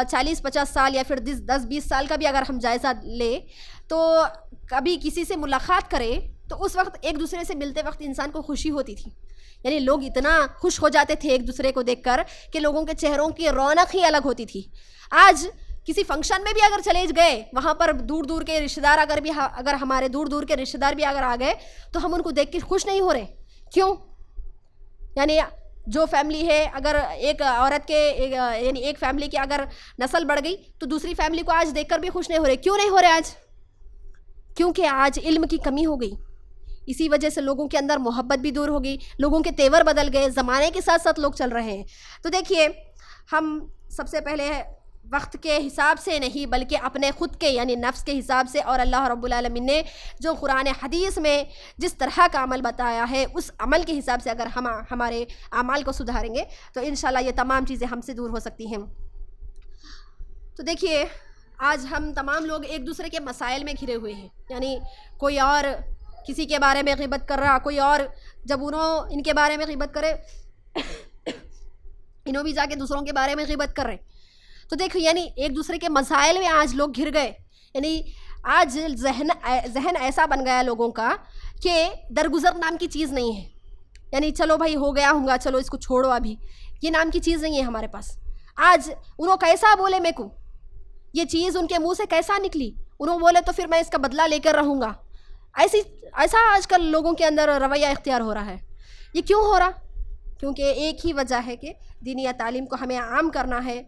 Speaker 1: 40-50 سال یا پھر 10-20 سال کا بھی اگر ہم جائزہ لیں تو کبھی کسی سے ملاقات کرے تو اس وقت ایک دوسرے سے ملتے وقت انسان کو خوشی ہوتی تھی. یعنی لوگ اتنا خوش ہو جاتے تھے ایک دوسرے کو دیکھ کر کہ لوگوں کے چہروں کی رونق ہی الگ ہوتی تھی. آج کسی فنکشن میں بھی اگر چلے گئے, وہاں پر دور دور کے رشتہ دار اگر ہمارے دور دور کے رشتہ دار بھی اگر آ گئے تو ہم ان کو دیکھ کے خوش نہیں ہو رہے. کیوں؟ یعنی جو فیملی ہے, اگر ایک عورت کے یعنی ایک فیملی کی اگر نسل بڑھ گئی تو دوسری فیملی کو آج دیکھ کر بھی خوش نہیں ہو رہے. کیوں نہیں ہو رہے آج؟ کیونکہ آج علم کی کمی ہو گئی. اسی وجہ سے لوگوں کے اندر محبت بھی دور ہو گئی, لوگوں کے تیور بدل گئے, زمانے کے ساتھ ساتھ لوگ چل رہے ہیں. تو دیکھیے ہم سب سے پہلے وقت کے حساب سے نہیں بلکہ اپنے خود کے یعنی نفس کے حساب سے, اور اللہ رب العالمین نے جو قرآن حدیث میں جس طرح کا عمل بتایا ہے اس عمل کے حساب سے اگر ہم ہمارے اعمال کو سدھاریں گے تو انشاءاللہ یہ تمام چیزیں ہم سے دور ہو سکتی ہیں. تو دیکھیے آج ہم تمام لوگ ایک دوسرے کے مسائل میں گھرے ہوئے ہیں, یعنی کوئی اور کسی کے بارے میں غیبت کر رہا, کوئی اور جب ان کے بارے میں غیبت کرے انہوں بھی جا کے دوسروں کے بارے میں غیبت کر رہے. تو دیکھو یعنی ایک دوسرے کے مسائل میں آج لوگ گھر گئے. یعنی آج ذہن ایسا بن گیا لوگوں کا کہ درگزر نام کی چیز نہیں ہے، یعنی چلو بھائی ہو گیا ہوں گا، چلو اس کو چھوڑو، ابھی یہ نام کی چیز نہیں ہے ہمارے پاس۔ آج انہوں کیسا بولے میرے کو، یہ چیز ان کے منہ سے کیسا نکلی، انہوں بولے تو پھر میں اس کا بدلہ لے کر رہوں گا، ایسا آج کل لوگوں کے اندر رویہ اختیار ہو رہا ہے۔ یہ کیوں ہو رہا؟ کیونکہ ایک ہی وجہ ہے کہ دینی تعلیم کو ہمیں عام کرنا ہے۔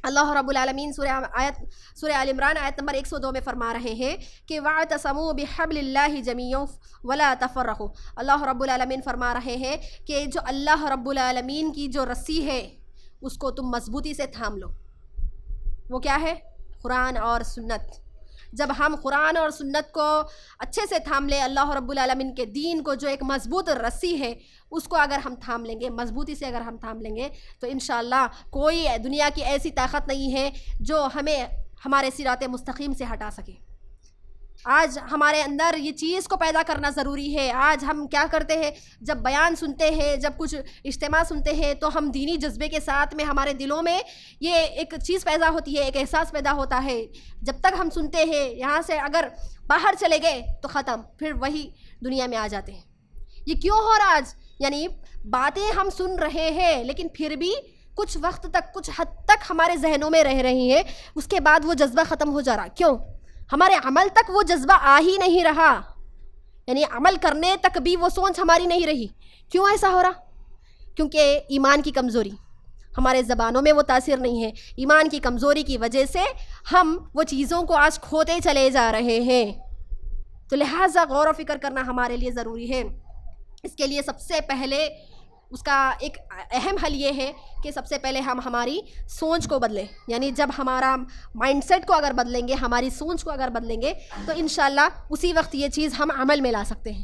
Speaker 1: اللہ رب العالمین سورہ آل عمران آیت نمبر 102 میں فرما رہے ہیں کہ وَاعْتَصَمُوا بِحَبْلِ اللَّهِ جَمِيعًا وَلَا تَفَرَّقُوا۔ اللہ رب العالمین فرما رہے ہیں کہ جو اللہ رب العالمین کی جو رسی ہے اس کو تم مضبوطی سے تھام لو۔ وہ کیا ہے؟ قرآن اور سنت۔ جب ہم قرآن اور سنت کو اچھے سے تھام لیں، اللہ رب العالمین کے دین کو جو ایک مضبوط رسی ہے اس کو اگر ہم تھام لیں گے، مضبوطی سے اگر ہم تھام لیں گے، تو انشاءاللہ کوئی دنیا کی ایسی طاقت نہیں ہے جو ہمیں ہمارے صراط مستقیم سے ہٹا سکے۔ آج ہمارے اندر یہ چیز کو پیدا کرنا ضروری ہے۔ آج ہم کیا کرتے ہیں، جب بیان سنتے ہیں، جب کچھ اجتماع سنتے ہیں، تو ہم دینی جذبے کے ساتھ میں ہمارے دلوں میں یہ ایک چیز پیدا ہوتی ہے، ایک احساس پیدا ہوتا ہے۔ جب تک ہم سنتے ہیں، یہاں سے اگر باہر چلے گئے تو ختم، پھر وہی دنیا میں آ جاتے ہیں۔ یہ کیوں ہو رہا آج؟ یعنی باتیں ہم سن رہے ہیں لیکن پھر بھی کچھ وقت تک، کچھ حد تک ہمارے ذہنوں میں رہ رہی ہیں، اس کے بعد وہ جذبہ ختم ہو جا رہا۔ کیوں؟ ہمارے عمل تک وہ جذبہ آ ہی نہیں رہا، یعنی عمل کرنے تک بھی وہ سوچ ہماری نہیں رہی۔ کیوں ایسا ہو رہا؟ کیونکہ ایمان کی کمزوری، ہمارے زبانوں میں وہ تاثیر نہیں ہے۔ ایمان کی کمزوری کی وجہ سے ہم وہ چیزوں کو آج کھوتے چلے جا رہے ہیں۔ تو لہٰذا غور و فکر کرنا ہمارے لیے ضروری ہے۔ اس کے لیے سب سے پہلے اس کا ایک اہم حل یہ ہے کہ سب سے پہلے ہم ہماری سوچ کو بدلیں، یعنی جب ہمارا مائنڈ سیٹ کو اگر بدلیں گے، ہماری سوچ کو اگر بدلیں گے، تو انشاءاللہ اسی وقت یہ چیز ہم عمل میں لا سکتے ہیں۔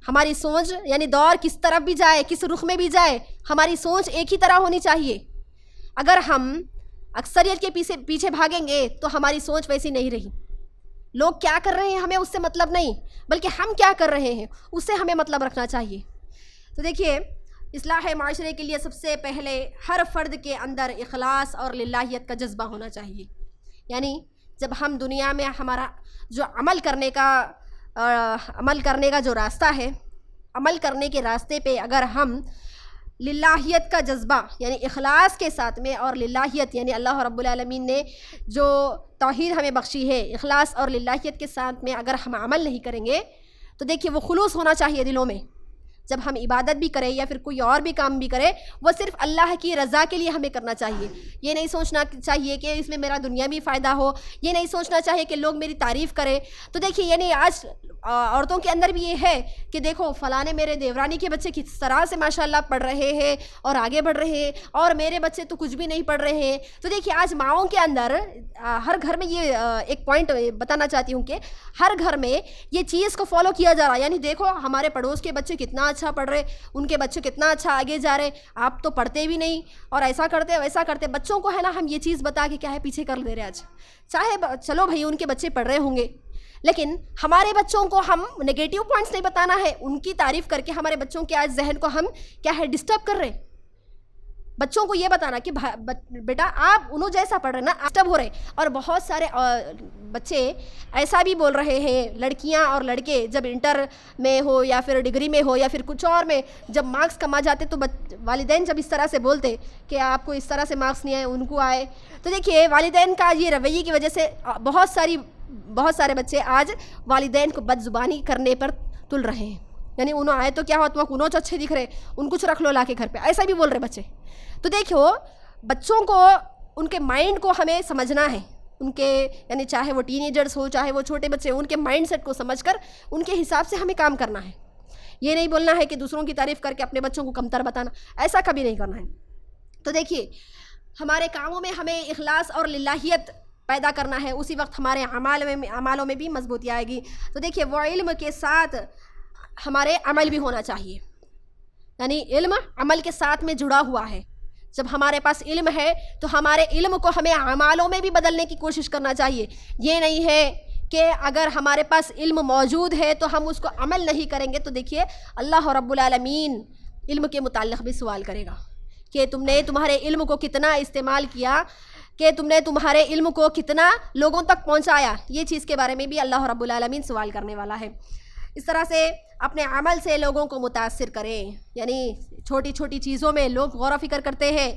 Speaker 1: ہماری سوچ یعنی دور کس طرف بھی جائے، کس رخ میں بھی جائے، ہماری سوچ ایک ہی طرح ہونی چاہیے۔ اگر ہم اکثریت کے پیچھے بھاگیں گے تو ہماری سوچ ویسی نہیں رہی۔ لوگ کیا کر رہے ہیں ہمیں اس سے مطلب نہیں، بلکہ ہم کیا کر رہے ہیں اس سے ہمیں مطلب رکھنا چاہیے۔ تو دیکھیے، اصلاح معاشرے کے لیے سب سے پہلے ہر فرد کے اندر اخلاص اور للہیت کا جذبہ ہونا چاہیے۔ یعنی جب ہم دنیا میں ہمارا جو عمل کرنے کا جو راستہ ہے، عمل کرنے کے راستے پہ اگر ہم للہیت کا جذبہ یعنی اخلاص کے ساتھ میں، اور للہیت یعنی اللہ رب العالمین نے جو توحید ہمیں بخشی ہے، اخلاص اور للہیت کے ساتھ میں اگر ہم عمل نہیں کریں گے، تو دیکھیے وہ خلوص ہونا چاہیے دلوں میں۔ جب ہم عبادت بھی کریں یا پھر کوئی اور بھی کام بھی کریں، وہ صرف اللہ کی رضا کے لیے ہمیں کرنا چاہیے۔ یہ نہیں سوچنا چاہیے کہ اس میں میرا دنیاوی فائدہ ہو، یہ نہیں سوچنا چاہیے کہ لوگ میری تعریف کریں۔ تو دیکھیے، یعنی آج عورتوں کے اندر بھی یہ ہے کہ دیکھو فلانے میرے دیورانی کے بچے کس طرح سے ماشاءاللہ پڑھ رہے ہیں اور آگے بڑھ رہے ہیں، اور میرے بچے تو کچھ بھی نہیں پڑھ رہے ہیں۔ تو دیکھیے، آج ماؤں کے اندر ہر گھر میں یہ ایک پوائنٹ بتانا چاہتی ہوں کہ ہر گھر میں یہ چیز کو فالو کیا جا رہا ہے۔ یعنی دیکھو ہمارے پڑوس کے بچے کتنا اچھا پڑھ رہے، ان کے بچے کتنا اچھا آگے جا رہے، آپ تو پڑھتے بھی نہیں، اور ایسا کرتے ویسا کرتے۔ بچوں کو ہے نا، ہم یہ چیز بتا کے کیا ہے پیچھے کر دے رہے آج۔ چاہے چلو بھائی ان کے بچے پڑھ رہے ہوں گے، لیکن ہمارے بچوں کو ہم نگیٹیو پوائنٹس نہیں بتانا ہے، ان کی تعریف کر کے ہمارے بچوں کے آج ذہن کو ہم کیا ہے ڈسٹرب کر رہے ہیں۔ بچوں کو یہ بتانا کہ بیٹا آپ انہوں جیسا پڑھ رہے نا، ڈسٹرب ہو رہے۔ اور بہت سارے بچے ایسا بھی بول رہے ہیں، لڑکیاں اور لڑکے جب انٹر میں ہو یا پھر ڈگری میں ہو یا پھر کچھ اور میں جب مارکس کم آ جاتے تو والدین جب اس طرح سے بولتے کہ آپ کو اس طرح سے مارکس نہیں آئے، ان کو آئے، تو دیکھیے والدین کا یہ رویے کی وجہ سے بہت سارے بچے آج والدین کو بد زبانی کرنے پر تل رہے ہیں۔ یعنی انہوں آئے تو کیا ہو، تمہیں انہوں اچھے دکھ رہے، ان کچھ رکھ لو لا کے گھر پہ، ایسا بھی بول رہے بچے۔ تو دیکھو بچوں کو، ان کے مائنڈ کو ہمیں سمجھنا ہے، ان کے یعنی چاہے وہ ٹین ایجرز ہو چاہے وہ چھوٹے بچے ہوں، ان کے مائنڈ سیٹ کو سمجھ کر ان کے حساب سے ہمیں کام کرنا ہے۔ یہ نہیں بولنا ہے کہ دوسروں کی تعریف کر کے اپنے بچوں کو کمتر بتانا، ایسا کبھی نہیں کرنا ہے۔ تو دیکھیے، ہمارے کاموں میں ہمیں اخلاص اور للہیت پیدا کرنا ہے، اسی وقت ہمارے اعمالوں میں بھی مضبوطی آئے گی۔ تو دیکھیے، وہ علم کے ساتھ ہمارے عمل بھی ہونا چاہیے، یعنی علم عمل کے ساتھ میں جڑا ہوا ہے۔ جب ہمارے پاس علم ہے تو ہمارے علم کو ہمیں اعمالوں میں بھی بدلنے کی کوشش کرنا چاہیے۔ یہ نہیں ہے کہ اگر ہمارے پاس علم موجود ہے تو ہم اس کو عمل نہیں کریں گے، تو دیکھیے اللہ رب العالمین علم کے متعلق بھی سوال کرے گا کہ تم نے تمہارے علم کو کتنا استعمال کیا، کہ تم نے تمہارے علم کو کتنا لوگوں تک پہنچایا۔ یہ چیز کے بارے میں بھی اللہ رب العالمین سوال کرنے والا ہے۔ اس طرح سے اپنے عمل سے لوگوں کو متاثر کریں. یعنی چھوٹی چھوٹی چیزوں میں لوگ غور و فکر کرتے ہیں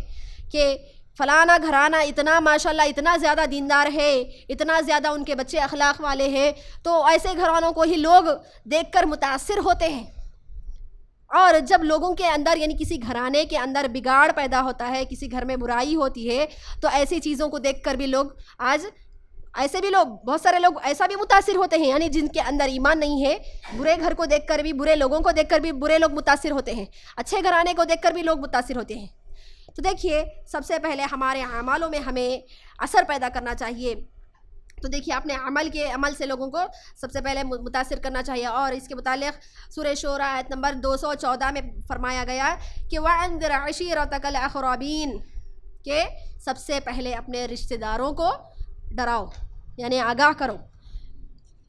Speaker 1: کہ فلانا گھرانہ اتنا ماشاءاللہ اتنا زیادہ دیندار ہے، اتنا زیادہ ان کے بچے اخلاق والے ہیں، تو ایسے گھرانوں کو ہی لوگ دیکھ کر متاثر ہوتے ہیں. اور جب لوگوں کے اندر یعنی کسی گھرانے کے اندر بگاڑ پیدا ہوتا ہے، کسی گھر میں برائی ہوتی ہے، تو ایسی چیزوں کو دیکھ کر بھی لوگ آج ایسے بھی لوگ بہت سارے لوگ ایسا بھی متاثر ہوتے ہیں، یعنی جن کے اندر ایمان نہیں ہے، برے گھر کو دیکھ کر بھی، برے لوگوں کو دیکھ کر بھی برے لوگ متاثر ہوتے ہیں، اچھے گھرانے کو دیکھ کر بھی لوگ متاثر ہوتے ہیں. تو دیکھیے سب سے پہلے ہمارے اعمالوں میں ہمیں اثر پیدا کرنا چاہیے. تو دیکھیے اپنے عمل سے لوگوں کو سب سے پہلے متاثر کرنا چاہیے. اور اس کے متعلق سورہ شورى آیت نمبر 214 میں فرمایا گیا کہ وَأَنذِرْ عَشِيرَتَكَ الْأَقْرَبِينَ کہ سب سے پہلے اپنے رشتہ داروں کو ڈراؤ، یعنی آگاہ کرو.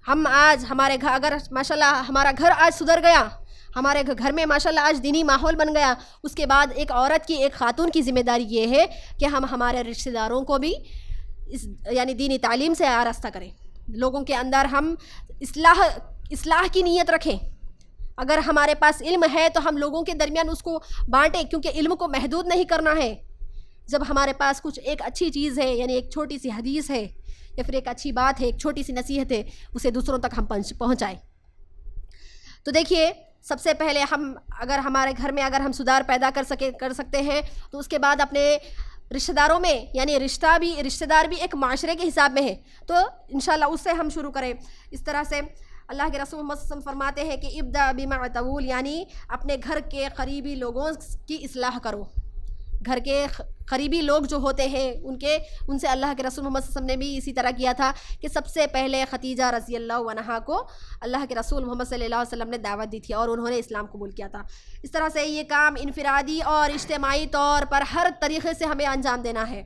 Speaker 1: ہم آج ہمارے گھر اگر ماشاءاللہ ہمارا گھر آج سدھر گیا، ہمارے گھر میں ماشاءاللہ آج دینی ماحول بن گیا، اس کے بعد ایک عورت کی، ایک خاتون کی ذمہ داری یہ ہے کہ ہم ہمارے رشتہ داروں کو بھی یعنی دینی تعلیم سے آراستہ کریں. لوگوں کے اندر ہم اصلاح کی نیت رکھیں. اگر ہمارے پاس علم ہے تو ہم لوگوں کے درمیان اس کو بانٹیں، کیونکہ علم کو محدود نہیں کرنا ہے. جب ہمارے پاس کچھ ایک اچھی چیز ہے، یعنی ایک چھوٹی سی حدیث ہے یا پھر ایک اچھی بات ہے، ایک چھوٹی سی نصیحت ہے، اسے دوسروں تک ہم پہنچائیں. تو دیکھیے سب سے پہلے اگر ہمارے گھر میں اگر ہم سدھار پیدا کر سکتے ہیں تو اس کے بعد اپنے رشتہ داروں میں، یعنی رشتہ دار بھی ایک معاشرے کے حساب میں ہے، تو انشاءاللہ اس سے ہم شروع کریں. اس طرح سے اللہ کے رسول محمد صلی اللہ علیہ وسلم فرماتے ہیں کہ ابدأ بما تول، یعنی اپنے گھر کے قریبی لوگوں کی اصلاح کرو. گھر کے قریبی لوگ جو ہوتے ہیں ان سے اللہ کے رسول محمد صلی اللہ علیہ وسلم نے بھی اسی طرح کیا تھا کہ سب سے پہلے خدیجہ رضی اللہ عنہا کو اللہ کے رسول محمد صلی اللہ علیہ وسلم نے دعوت دی تھی اور انہوں نے اسلام قبول کیا تھا. اس طرح سے یہ کام انفرادی اور اجتماعی طور پر ہر طریقے سے ہمیں انجام دینا ہے.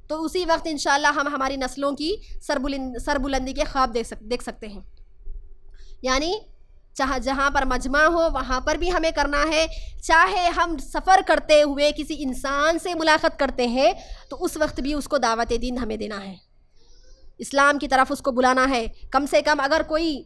Speaker 1: تو اسی وقت انشاءاللہ ہم ہماری نسلوں کی سربلندی کے خواب دیکھ سکتے ہیں. یعنی جہاں پر مجمع ہو وہاں پر بھی ہمیں کرنا ہے. چاہے ہم سفر کرتے ہوئے کسی انسان سے ملاقات کرتے ہیں تو اس وقت بھی اس کو دعوت دین ہمیں دینا ہے، اسلام کی طرف اس کو بلانا ہے. کم سے کم اگر کوئی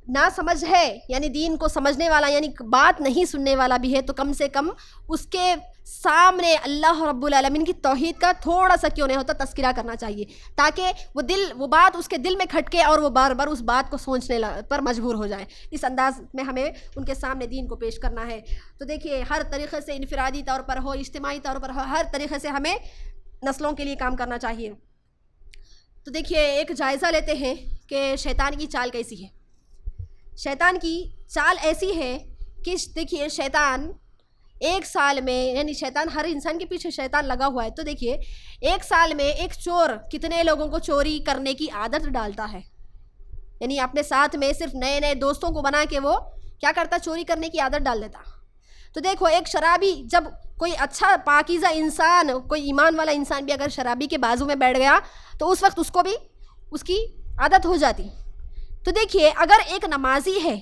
Speaker 1: نہ سمجھ ہے، یعنی دین کو سمجھنے والا، یعنی بات نہیں سننے والا بھی ہے، تو کم سے کم اس کے سامنے اللہ رب العالمین کی توحید کا تھوڑا سا کیوں نہیں ہوتا تذکرہ کرنا چاہیے، تاکہ وہ بات اس کے دل میں کھٹکے اور وہ بار بار اس بات کو سوچنے پر مجبور ہو جائے. اس انداز میں ہمیں ان کے سامنے دین کو پیش کرنا ہے. تو دیکھیے ہر طریقے سے انفرادی طور پر ہو، اجتماعی طور پر ہو، ہر طریقے سے ہمیں نسلوں کے لیے کام کرنا چاہیے. تو دیکھیے ایک جائزہ لیتے ہیں کہ شیطان کی چال کیسی ہے. شیطان کی چال ایسی ہے کہ دیکھیے شیطان ایک سال میں، یعنی شیطان ہر انسان کے پیچھے شیطان لگا ہوا ہے. تو دیکھیے ایک سال میں ایک چور کتنے لوگوں کو چوری کرنے کی عادت ڈالتا ہے. یعنی اپنے ساتھ میں صرف نئے دوستوں کو بنا کے وہ کیا کرتا، چوری کرنے کی عادت ڈال دیتا. تو دیکھو ایک شرابی، جب کوئی اچھا پاکیزہ انسان، کوئی ایمان والا انسان بھی اگر شرابی کے بازو میں بیٹھ گیا تو اس وقت اس کو بھی اس کی عادت ہو جاتی. تو دیکھیے اگر ایک نمازی ہے،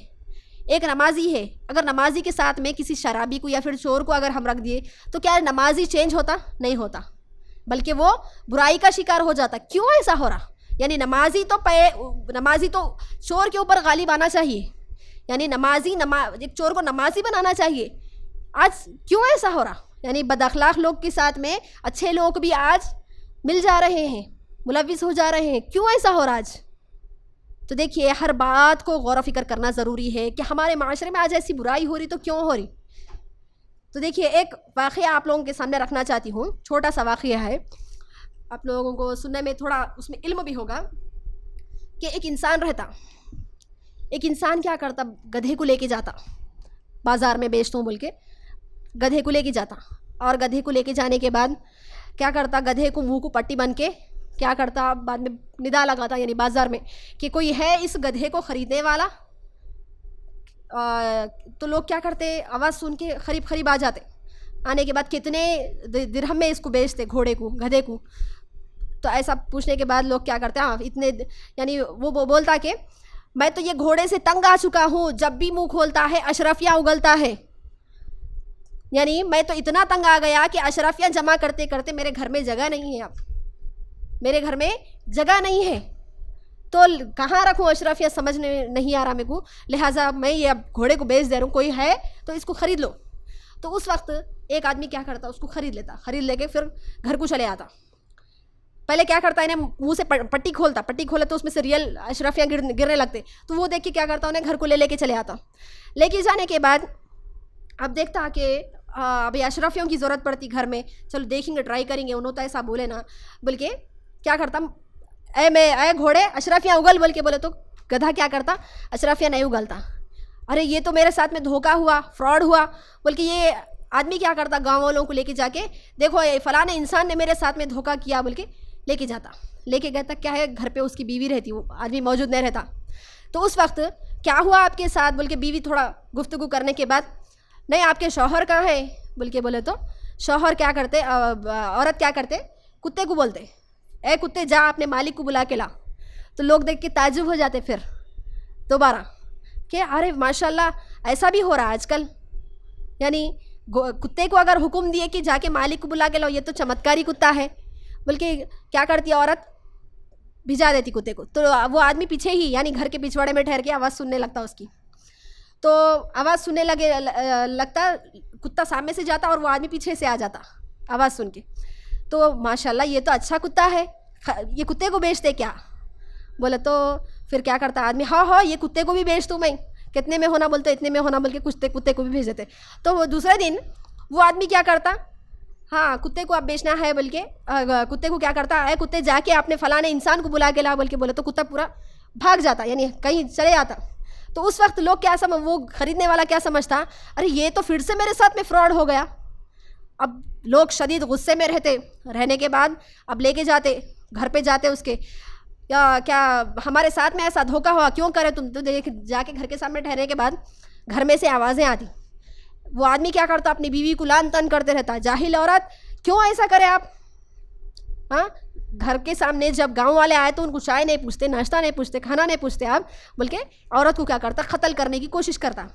Speaker 1: اگر نمازی کے ساتھ میں کسی شرابی کو یا پھر چور کو اگر ہم رکھ دیے تو کیا نمازی چینج ہوتا؟ نہیں ہوتا، بلکہ وہ برائی کا شکار ہو جاتا. کیوں ایسا ہو رہا؟ یعنی نمازی تو چور کے اوپر غالب آنا چاہیے، یعنی ایک چور کو نمازی بنانا چاہیے. آج کیوں ایسا ہو رہا؟ یعنی بد اخلاق لوگ کے ساتھ میں اچھے لوگ بھی آج مل جا رہے ہیں، ملوث ہو جا رہے ہیں. کیوں ایسا ہو رہا آج؟ تو دیکھیے ہر بات کو غور و فکر کرنا ضروری ہے کہ ہمارے معاشرے میں آج ایسی برائی ہو رہی تو کیوں ہو رہی. تو دیکھیے ایک واقعہ آپ لوگوں کے سامنے رکھنا چاہتی ہوں، چھوٹا سا واقعہ ہے، آپ لوگوں کو سننے میں تھوڑا اس میں علم بھی ہوگا. کہ ایک انسان کیا کرتا، گدھے کو لے کے جاتا بازار میں بیچتا ہوں بول کے، گدھے کو لے کے جاتا، اور گدھے کو لے کے جانے کے بعد کیا کرتا، گدھے کو منہ کو پٹی بن کے کیا کرتا، بعد میں ندا لگاتا یعنی بازار میں کہ کوئی ہے اس گدھے کو خریدنے والا. تو لوگ کیا کرتے، آواز سن کے قریب آ جاتے. آنے کے بعد کتنے درہم میں اس کو بیچتے، گدھے کو. تو ایسا پوچھنے کے بعد لوگ کیا کرتے ہیں، اتنے، یعنی وہ بولتا کہ میں تو یہ گھوڑے سے تنگ آ چکا ہوں، جب بھی منہ کھولتا ہے اشرفیہ اگلتا ہے. یعنی میں تو اتنا تنگ آ گیا کہ اشرفیہ جمع کرتے کرتے میرے گھر میں جگہ نہیں ہے، اب میرے گھر میں جگہ نہیں ہے. تو کہاں رکھوں اشرفیہ سمجھ نہیں آ رہا میرے کو، لہٰذا میں یہ اب گھوڑے کو بیچ دے رہا ہوں، کوئی ہے تو اس کو خرید لو۔ تو اس وقت ایک آدمی کیا کرتا، اس کو خرید لیتا، خرید لے کے پھر گھر کو چلے آتا۔ پہلے کیا کرتا، انہیں منہ سے پٹی کھولتا، پٹی کھولے تو اس میں سے ریئل اشرفیاں گرنے لگتے، تو وہ دیکھ کے کیا کرتا، انہیں گھر کو لے کے چلے آتا۔ لے کے جانے کے بعد اب دیکھتا کہ ابھی اشرفیوں کی ضرورت پڑتی گھر میں، چلو دیکھیں گے، ٹرائی کریں گے، انہوں تو ایسا بولے نا، بلکہ کیا کرتا، اے گھوڑے اشرفیاں اگل بول کے بولے تو گدھا کیا کرتا، اشرفیاں نہیں اگلتا۔ ارے یہ تو میرے ساتھ میں دھوکہ ہوا، فراڈ ہوا، بلکہ یہ آدمی کیا کرتا، گاؤں والوں کو لے کے جا کے، دیکھو یہ فلاں انسان نے میرے ساتھ میں دھوکہ کیا بول کے لے کے جاتا، لے کے گیا، کیا ہے گھر پہ اس کی بیوی رہتی، وہ آدمی موجود نہیں رہتا۔ تو اس وقت کیا ہوا آپ کے ساتھ بول کے بیوی تھوڑا گفتگو کرنے کے بعد، نہیں آپ کے شوہر کہاں ہے بول کے بولے تو شوہر کیا کرتے، عورت کیا کرتے، کتے کو بولتے، اے کتے جا اپنے مالک کو بلا کے لا۔ تو لوگ دیکھ کے تعجب ہو جاتے پھر دوبارہ کہ ارے ماشاءاللہ ایسا بھی ہو رہا آج کل، یعنی کتے کو اگر حکم دیے کہ جا کے مالک کو بلا کے لاؤ، یہ تو چمتکاری کتا ہے، بلکہ کیا کرتی عورت، بھجا دیتی کتے کو۔ تو وہ آدمی پیچھے ہی یعنی گھر کے پچھواڑے میں ٹھہر کے آواز سننے لگتا اس کی، تو آواز سننے لگتا، کتا سامنے سے جاتا اور وہ آدمی پیچھے سے آ جاتا آواز سن کے۔ تو ماشاءاللہ یہ تو اچھا کتا ہے، یہ کتے کو بیچتے کیا بولے تو پھر کیا کرتا آدمی، ہاں یہ کتے کو بھی بیچ دوں میں، کتنے میں ہونا بولتے، اتنے میں ہونا بول کے کتے کو بھی بھیج دیتے۔ تو وہ دوسرے دن وہ آدمی کیا کرتا، ہاں کتے کو اب بیچنا ہے بول کے، کتے کو کیا کرتا، اے کتے جا کے اپنے فلاں انسان کو بلا کے لا بول کے بولے تو کتا پورا بھاگ جاتا، یعنی کہیں چلے آتا۔ تو اس وقت لوگ کیا وہ خریدنے والا کیا سمجھتا، ارے یہ تو پھر سے میرے ساتھ میں فراڈ ہو گیا۔ اب لوگ شدید غصے میں رہنے کے بعد اب لے کے جاتے، گھر پہ جاتے اس کے، یا کیا ہمارے ساتھ میں ایسا دھوکہ ہوا، کیوں کرے تم؟ تو دیکھ جا کے گھر کے سامنے ٹھہرنے کے بعد گھر میں سے آوازیں آتی، وہ آدمی کیا کرتا، اپنی بیوی کو لان تان کرتے رہتا، جاہل عورت کیوں ایسا کرے آپ، ہاں گھر کے سامنے جب گاؤں والے آئے تو ان کو چائے نہیں پوچھتے، ناشتہ نہیں پوچھتے، کھانا نہیں پوچھتے آپ، بلکہ عورت کو کیا کرتا، قتل کرنے کی کوشش کرتا۔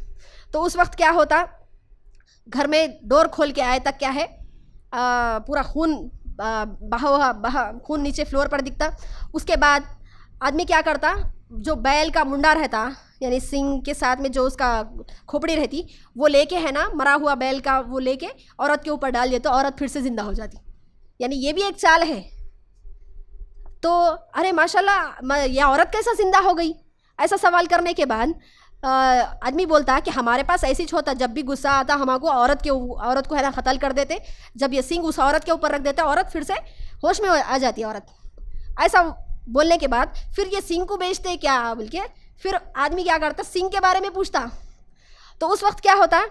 Speaker 1: تو اس وقت کیا ہوتا، گھر میں ڈور کھول کے آئے تک کیا ہے، پورا خون خون نیچے فلور پر دکھتا۔ اس کے بعد آدمی کیا کرتا، جو بیل کا منڈا رہتا، یعنی سنگ کے ساتھ میں جو اس کا کھوپڑی رہتی، وہ لے کے ہے نا، مرا ہوا بیل کا وہ لے کے عورت کے اوپر ڈال دے تو عورت پھر سے زندہ ہو جاتی، یعنی یہ بھی ایک چال ہے۔ تو ارے ماشاءاللہ یہ عورت کیسا زندہ ہو گئی، ایسا سوال کرنے کے بعد آدمی بولتا کہ ہمارے پاس ایسی ہوتا، جب بھی غصہ آتا ہم کو عورت کو ہے نا قتل کر دیتے، جب یہ سنگ اس عورت کے اوپر رکھ دیتے عورت پھر سے ہوش میں آ جاتی عورت۔ ایسا بولنے کے بعد پھر یہ سنگ کو بیچتے کیا بول کے پھر آدمی کیا کرتا، سنگ کے بارے میں پوچھتا۔ تو اس وقت کیا ہوتا،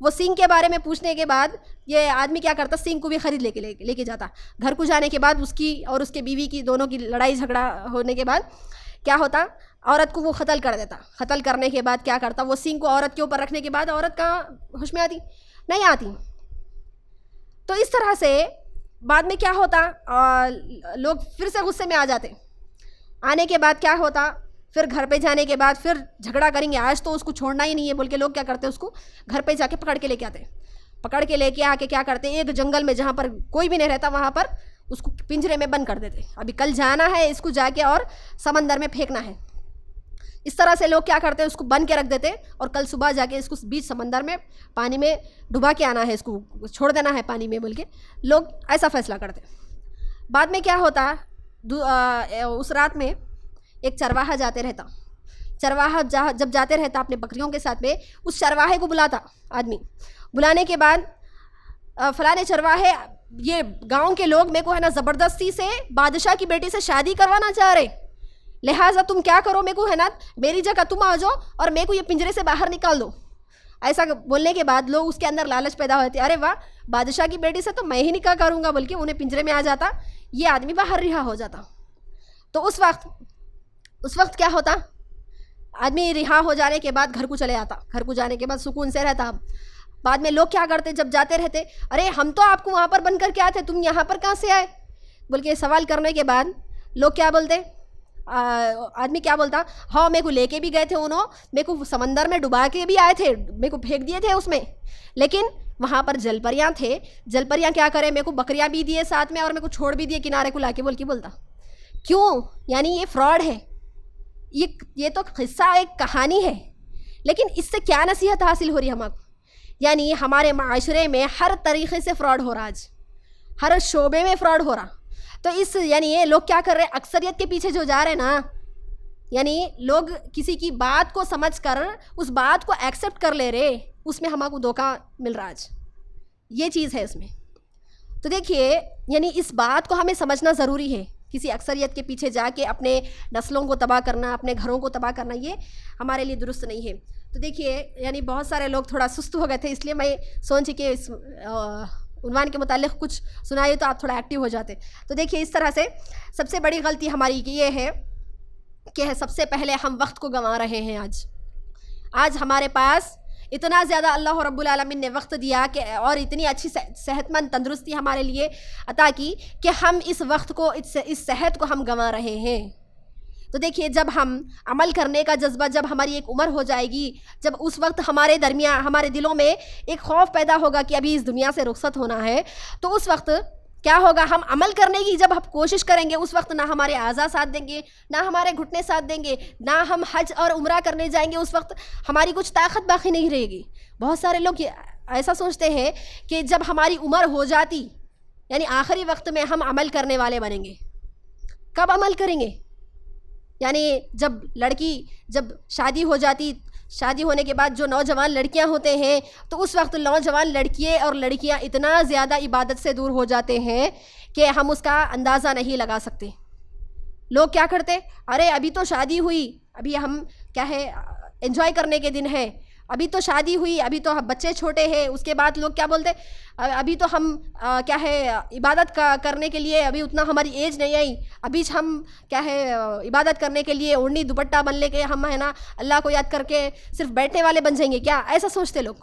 Speaker 1: وہ سنگ کے بارے میں پوچھنے کے بعد یہ آدمی کیا کرتا، سنگ کو بھی خرید لے کے جاتا۔ گھر کو جانے کے بعد اس کی اور اس کے بیوی کی دونوں کی لڑائی جھگڑا ہونے کے بعد کیا ہوتا، عورت کو وہ قتل کر دیتا۔ قتل کرنے کے بعد کیا کرتا، وہ سنگ کو عورت کے اوپر رکھنے کے بعد عورت کہاں ہوش میں آتی، نہیں آتی۔ تو اس طرح سے بعد میں کیا ہوتا، لوگ پھر سے غصے میں آ جاتے۔ آنے کے بعد کیا ہوتا، پھر گھر پہ جانے کے بعد پھر جھگڑا کریں گے، آج تو اس کو چھوڑنا ہی نہیں ہے بول کے لوگ کیا کرتے، اس کو گھر پہ جا کے پکڑ کے لے کے آتے۔ پکڑ کے لے کے آ کے کیا کرتے، ایک جنگل میں جہاں پر کوئی بھی نہیں رہتا وہاں پر اس کو پنجرے میں بند کر دیتے، ابھی کل جانا ہے اس کو جا کے اور سمندر میں پھینکنا ہے۔ اس طرح سے لوگ کیا کرتے، اس کو بند کے رکھ دیتے اور کل صبح جا کے اس کو بیچ سمندر میں پانی میں ڈبا کے آنا ہے، اس کو چھوڑ دینا ہے پانی میں بول کے لوگ ایسا فیصلہ کرتے۔ بعد میں کیا ہوتا، اس رات میں ایک چرواہا جاتے رہتا، چرواہا جب جاتے رہتا اپنے بکریوں کے ساتھ میں، اس چرواہے کو بلاتا آدمی، بلانے کے بعد فلاں چرواہے یہ گاؤں کے لوگ میرے کو ہے نا زبردستی سے بادشاہ کی بیٹی سے شادی کروانا چاہ رہے، لہٰذا تم کیا کرو، میرے کو ہے نا میری جگہ تم آ جاؤ اور میرے کو یہ پنجرے سے باہر نکال دو۔ ایسا بولنے کے بعد لوگ اس کے اندر لالچ پیدا ہوتی، ارے واہ بادشاہ کی بیٹی سے تو میں ہی نکاح کروں گا بول کے انہیں پنجرے میں آ جاتا، یہ آدمی باہر رہا ہو جاتا۔ تو اس وقت کیا ہوتا، آدمی رہا ہو جانے کے بعد گھر کو چلے آتا، گھر کو جانے کے بعد سکون سے رہتا۔ بعد میں لوگ کیا کرتے، جب جاتے رہتے، ارے ہم تو آپ کو وہاں پر بن کر کے آئے تھے، تم یہاں پر کہاں سے آئے بول کے سوال کرنے کے بعد لوگ کیا بولتے، آدمی کیا بولتا، ہاں میرے کو لے کے بھی گئے تھے انہوں، میرے کو سمندر میں ڈبا کے بھی آئے تھے، میرے کو پھینک دیے تھے اس میں، لیکن وہاں پر جل پریاں تھے، جل پریاں کیا کرے، میرے کو بکریاں بھی دیے ساتھ میں اور میرے کو چھوڑ بھی دیے کنارے کو لا کے بول کے بولتا۔ کیوں؟ یعنی یہ فراڈ ہے، یہ تو قصہ ایک کہانی ہے، لیکن اس سے کیا نصیحت حاصل ہو رہی ہے ہم کو؟ یعنی ہمارے معاشرے میں ہر طریقے سے فراڈ ہو رہا، آج ہر شعبے میں فراڈ ہو رہا. تو یعنی یہ لوگ کیا کر رہے ہیں، اکثریت کے پیچھے جو جا رہے ہیں نا، یعنی لوگ کسی کی بات کو سمجھ کر اس بات کو ایکسیپٹ کر لے رہے، اس میں ہمارے کو دھوکہ مل رہا آج. یہ چیز ہے اس میں. تو دیکھیے یعنی اس بات کو ہمیں سمجھنا ضروری ہے. کسی اکثریت کے پیچھے جا کے اپنے نسلوں کو تباہ کرنا، اپنے گھروں کو تباہ کرنا، یہ ہمارے لیے درست نہیں ہے. تو دیکھیے یعنی بہت سارے لوگ تھوڑا سست ہو گئے تھے، اس لیے میں سوچی کہ اس عنوان کے متعلق کچھ سنائے تو آپ تھوڑا ایکٹیو ہو جاتے. تو دیکھیے اس طرح سے سب سے بڑی غلطی ہماری یہ ہے کہ سب سے پہلے ہم وقت کو گنوا رہے ہیں. آج ہمارے پاس اتنا زیادہ اللہ رب العالمین نے وقت دیا کہ اور اتنی اچھی صحت مند تندرستی ہمارے لیے عطا کی کہ ہم اس وقت کو، اس صحت کو ہم گنوا رہے ہیں. تو دیکھیے جب ہم عمل کرنے کا جذبہ، جب ہماری ایک عمر ہو جائے گی، جب اس وقت ہمارے درمیان، ہمارے دلوں میں ایک خوف پیدا ہوگا کہ ابھی اس دنیا سے رخصت ہونا ہے، تو اس وقت کیا ہوگا، ہم عمل کرنے کی جب ہم کوشش کریں گے، اس وقت نہ ہمارے اعضاء ساتھ دیں گے، نہ ہمارے گھٹنے ساتھ دیں گے، نہ ہم حج اور عمرہ کرنے جائیں گے، اس وقت ہماری کچھ طاقت باقی نہیں رہے گی. بہت سارے لوگ ایسا سوچتے ہیں کہ جب ہماری عمر ہو جاتی، یعنی آخری وقت میں ہم عمل کرنے والے بنیں گے. کب عمل کریں گے؟ یعنی جب شادی ہو جاتی، شادی ہونے کے بعد جو نوجوان لڑکیاں ہوتے ہیں، تو اس وقت نوجوان لڑکیے اور لڑکیاں اتنا زیادہ عبادت سے دور ہو جاتے ہیں کہ ہم اس کا اندازہ نہیں لگا سکتے. لوگ کیا کرتے، ارے ابھی تو شادی ہوئی، ابھی ہم کیا ہے انجوائے کرنے کے دن ہے، ابھی تو شادی ہوئی، ابھی تو بچے چھوٹے ہیں. اس کے بعد لوگ کیا بولتے، ابھی تو ہم کیا ہے عبادت کرنے کے لیے ابھی اتنا ہماری ایج نہیں آئی، ابھی ہم کیا ہے عبادت کرنے کے لیے اوڑھنی دوپٹہ بن لے کے ہم ہے نا اللہ کو یاد کر کے صرف بیٹھنے والے بن جائیں گے کیا؟ ایسا سوچتے لوگ.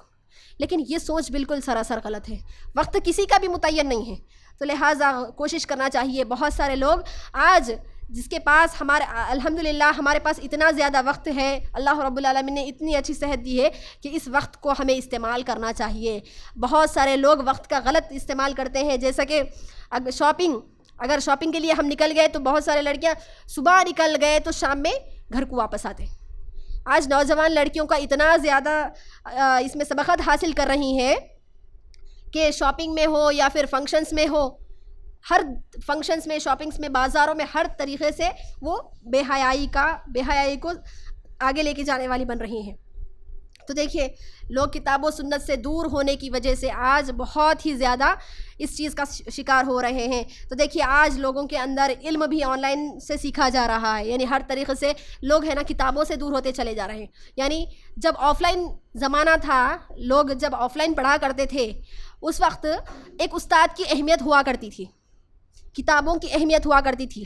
Speaker 1: لیکن یہ سوچ بالکل سراسر غلط ہے. وقت کسی کا بھی متعین نہیں ہے، تو لہٰذا کوشش کرنا چاہیے. بہت سارے لوگ آج جس کے پاس الحمدللہ ہمارے پاس اتنا زیادہ وقت ہے، اللہ رب العالمین نے اتنی اچھی صحت دی ہے کہ اس وقت کو ہمیں استعمال کرنا چاہیے. بہت سارے لوگ وقت کا غلط استعمال کرتے ہیں، جیسا کہ اگر شاپنگ کے لیے ہم نکل گئے تو بہت سارے لڑکیاں صبح نکل گئے تو شام میں گھر کو واپس آتے. آج نوجوان لڑکیوں کا اتنا زیادہ اس میں سبقت حاصل کر رہی ہیں کہ شاپنگ میں ہو یا پھر فنکشنز میں ہو، ہر فنکشنز میں، شاپنگز میں، بازاروں میں، ہر طریقے سے وہ بے حیائی کو آگے لے کے جانے والی بن رہی ہیں. تو دیکھیے لوگ کتاب و سنت سے دور ہونے کی وجہ سے آج بہت ہی زیادہ اس چیز کا شکار ہو رہے ہیں. تو دیکھیے آج لوگوں کے اندر علم بھی آن لائن سے سیکھا جا رہا ہے، یعنی ہر طریقے سے لوگ ہے نا کتابوں سے دور ہوتے چلے جا رہے ہیں. یعنی جب آف لائن زمانہ تھا، لوگ جب آف لائن پڑھا کرتے تھے، اس وقت ایک استاد کی اہمیت ہوا کرتی تھی، کتابوں کی اہمیت ہوا کرتی تھی.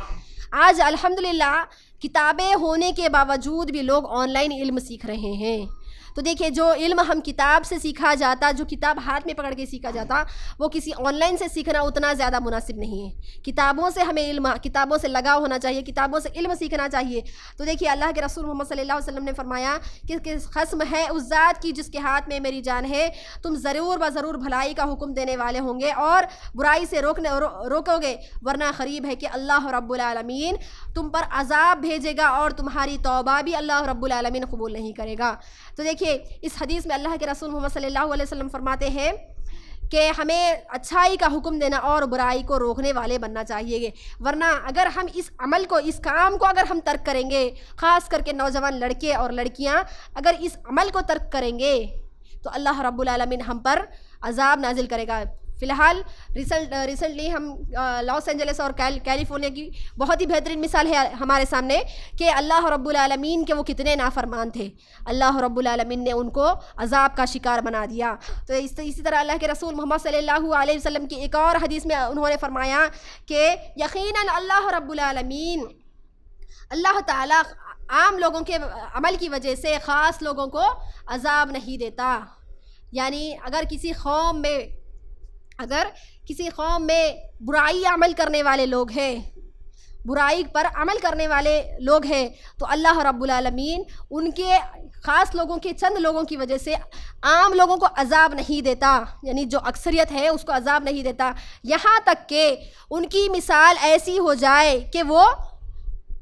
Speaker 1: آج الحمدللہ کتابیں ہونے کے باوجود بھی لوگ آن لائن علم سیکھ رہے ہیں. تو دیکھیے جو علم ہم کتاب سے سیکھا جاتا، جو کتاب ہاتھ میں پکڑ کے سیکھا جاتا، وہ کسی آن لائن سے سیکھنا اتنا زیادہ مناسب نہیں ہے. کتابوں سے ہمیں کتابوں سے لگاؤ ہونا چاہیے، کتابوں سے علم سیکھنا چاہیے. تو دیکھیے اللہ کے رسول محمد صلی اللہ علیہ وسلم نے فرمایا کہ قسم ہے اس ذات کی جس کے ہاتھ میں میری جان ہے، تم ضرور بضرور بھلائی کا حکم دینے والے ہوں گے اور برائی سے روکو گے، ورنہ قریب ہے کہ اللہ رب العالمین تم پر عذاب بھیجے گا اور تمہاری توبہ بھی اللہ رب العالمین قبول نہیں کرے گا. تو دیکھیے اس حدیث میں اللہ کے رسول محمد صلی اللہ علیہ وسلم فرماتے ہیں کہ ہمیں اچھائی کا حکم دینا اور برائی کو روکنے والے بننا چاہیے. ورنہ اگر ہم اس عمل کو، اس کام کو اگر ہم ترک کریں گے، خاص کر کے نوجوان لڑکے اور لڑکیاں اگر اس عمل کو ترک کریں گے تو اللہ رب العالمین ہم پر عذاب نازل کرے گا. فی الحال ریسنٹلی ہم لاس اینجلس اور کیلیفورنیا کی بہت ہی بہترین مثال ہے ہمارے سامنے کہ اللہ رب العالمین کے وہ کتنے نافرمان تھے، اللہ رب العالمین نے ان کو عذاب کا شکار بنا دیا. تو اسی طرح اللہ کے رسول محمد صلی اللہ علیہ وسلم کی ایک اور حدیث میں انہوں نے فرمایا کہ یقیناً اللہ رب العالمین، اللہ تعالیٰ عام لوگوں کے عمل کی وجہ سے خاص لوگوں کو عذاب نہیں دیتا. یعنی اگر کسی قوم میں برائی عمل کرنے والے لوگ ہیں، برائی پر عمل کرنے والے لوگ ہیں، تو اللہ رب العالمین ان کے خاص لوگوں کے، چند لوگوں کی وجہ سے عام لوگوں کو عذاب نہیں دیتا، یعنی جو اکثریت ہے اس کو عذاب نہیں دیتا، یہاں تک کہ ان کی مثال ایسی ہو جائے کہ وہ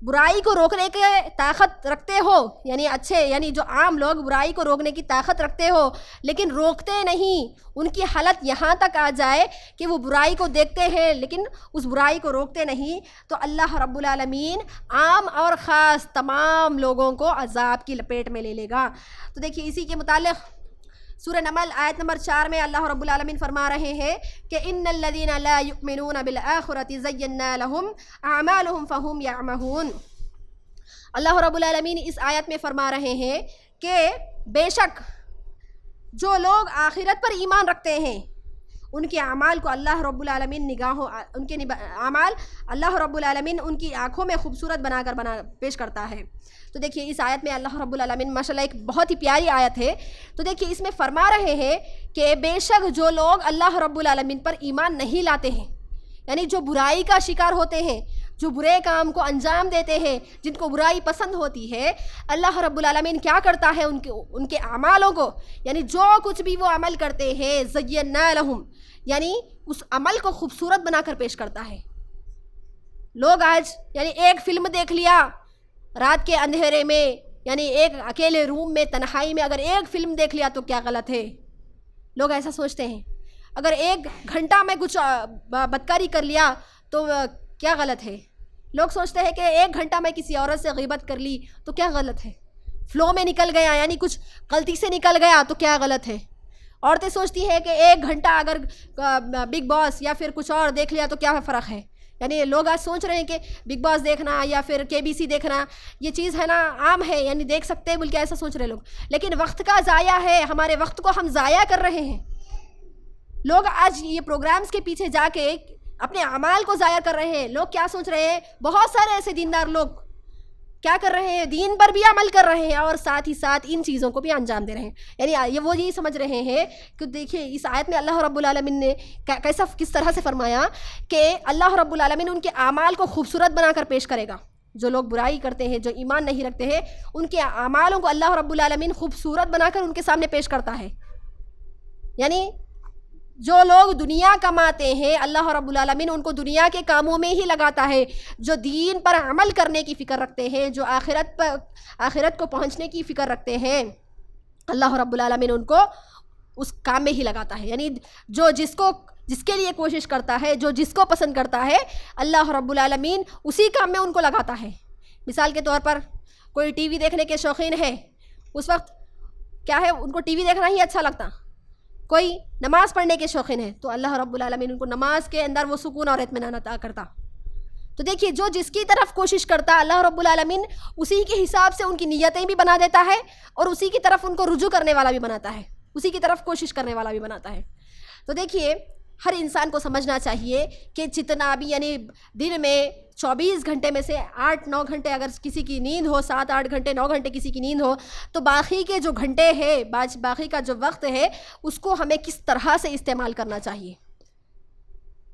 Speaker 1: برائی کو روکنے کے طاقت رکھتے ہو، یعنی اچھے یعنی جو عام لوگ برائی کو روکنے کی طاقت رکھتے ہو لیکن روکتے نہیں، ان کی حالت یہاں تک آ جائے کہ وہ برائی کو دیکھتے ہیں لیکن اس برائی کو روکتے نہیں، تو اللہ رب العالمین عام اور خاص تمام لوگوں کو عذاب کی لپیٹ میں لے لے گا۔ تو دیکھیے اسی کے متعلق سورہ نمل آیت نمبر 4 میں اللہ رب العالمین فرما رہے ہیں کہ ان الذین لا یؤمنون بالآخرۃ زینا لهم اعمالهم فهم یعمہون۔ اللہ رب العالمین اس آیت میں فرما رہے ہیں کہ بے شک جو لوگ آخرت پر ایمان رکھتے ہیں ان کے اعمال کو اللہ رب العالمین اعمال اللہ رب العالمین ان کی آنکھوں میں خوبصورت بنا کر پیش کرتا ہے۔ تو دیکھیے اس آیت میں اللہ رب العالمین ماشاءاللہ ایک بہت ہی پیاری آیت ہے۔ تو دیکھیے اس میں فرما رہے ہیں کہ بے شک جو لوگ اللہ رب العالمین پر ایمان نہیں لاتے ہیں، یعنی جو برائی کا شکار ہوتے ہیں، جو برے کام کو انجام دیتے ہیں، جن کو برائی پسند ہوتی ہے، اللہ رب العالمین کیا کرتا ہے ان کے اعمالوں کو، یعنی جو کچھ بھی وہ عمل کرتے ہیں زینا لہم، یعنی اس عمل کو خوبصورت بنا کر پیش کرتا ہے۔ لوگ آج یعنی ایک فلم دیکھ لیا رات کے اندھیرے میں، یعنی ایک اکیلے روم میں تنہائی میں اگر ایک فلم دیکھ لیا تو کیا غلط ہے؟ لوگ ایسا سوچتے ہیں۔ اگر 1 گھنٹہ میں کچھ بدکاری کر لیا تو کیا غلط ہے؟ لوگ سوچتے ہیں کہ 1 گھنٹہ میں کسی عورت سے غیبت کر لی تو کیا غلط ہے؟ فلو میں نکل گیا یعنی کچھ غلطی سے نکل گیا تو کیا غلط ہے؟ عورتیں سوچتی ہیں کہ 1 گھنٹہ اگر بگ باس یا پھر کچھ اور دیکھ لیا تو کیا فرق ہے؟ یعنی لوگ آج سوچ رہے ہیں کہ بگ باس دیکھنا یا پھر KBC دیکھنا یہ چیز ہے نا عام ہے، یعنی دیکھ سکتے ہیں بلکہ ایسا سوچ رہے لوگ، لیکن وقت کا ضائع ہے، ہمارے وقت کو ہم ضائع کر رہے ہیں۔ لوگ آج یہ پروگرامز کے پیچھے جا کے اپنے اعمال کو ضائع کر رہے ہیں۔ لوگ کیا سوچ رہے ہیں؟ بہت سارے ایسے دیندار لوگ کیا کر رہے ہیں؟ دین پر بھی عمل کر رہے ہیں اور ساتھ ہی ساتھ ان چیزوں کو بھی انجام دے رہے ہیں، یعنی وہ یہی سمجھ رہے ہیں کہ دیکھیے اس آیت میں اللہ رب العالمین نے کس طرح سے فرمایا کہ اللہ رب العالمین ان کے اعمال کو خوبصورت بنا کر پیش کرے گا۔ جو لوگ برائی کرتے ہیں، جو ایمان نہیں رکھتے ہیں، ان کے اعمالوں کو اللہ رب العالمین خوبصورت بنا کر ان کے سامنے پیش کرتا ہے۔ یعنی جو لوگ دنیا کماتے ہیں اللہ رب العالمین ان کو دنیا کے کاموں میں ہی لگاتا ہے، جو دین پر عمل کرنے کی فکر رکھتے ہیں، جو آخرت کو پہنچنے کی فکر رکھتے ہیں، اللہ رب العالمین ان کو اس کام میں ہی لگاتا ہے۔ یعنی جو جس کے لیے کوشش کرتا ہے، جو جس کو پسند کرتا ہے، اللہ رب العالمین اسی کام میں ان کو لگاتا ہے۔ مثال کے طور پر کوئی ٹی وی دیکھنے کے شوقین ہے، اس وقت کیا ہے ان کو ٹی وی دیکھنا ہی اچھا لگتا۔ کوئی نماز پڑھنے کے شوقین ہے تو اللہ رب العالمین ان کو نماز کے اندر وہ سکون اور اطمینان عطا کرتا۔ تو دیکھیے جو جس کی طرف کوشش کرتا اللہ رب العالمین اسی کے حساب سے ان کی نیتیں بھی بنا دیتا ہے اور اسی کی طرف ان کو رجوع کرنے والا بھی بناتا ہے، اسی کی طرف کوشش کرنے والا بھی بناتا ہے۔ تو دیکھیے ہر انسان کو سمجھنا چاہیے کہ جتنا بھی یعنی دن میں 24 گھنٹے میں سے 8-9 گھنٹے اگر کسی کی نیند ہو، 7-8 گھنٹے 9 گھنٹے کسی کی نیند ہو، تو باقی کے جو گھنٹے ہیں، باقی کا جو وقت ہے اس کو ہمیں کس طرح سے استعمال کرنا چاہیے۔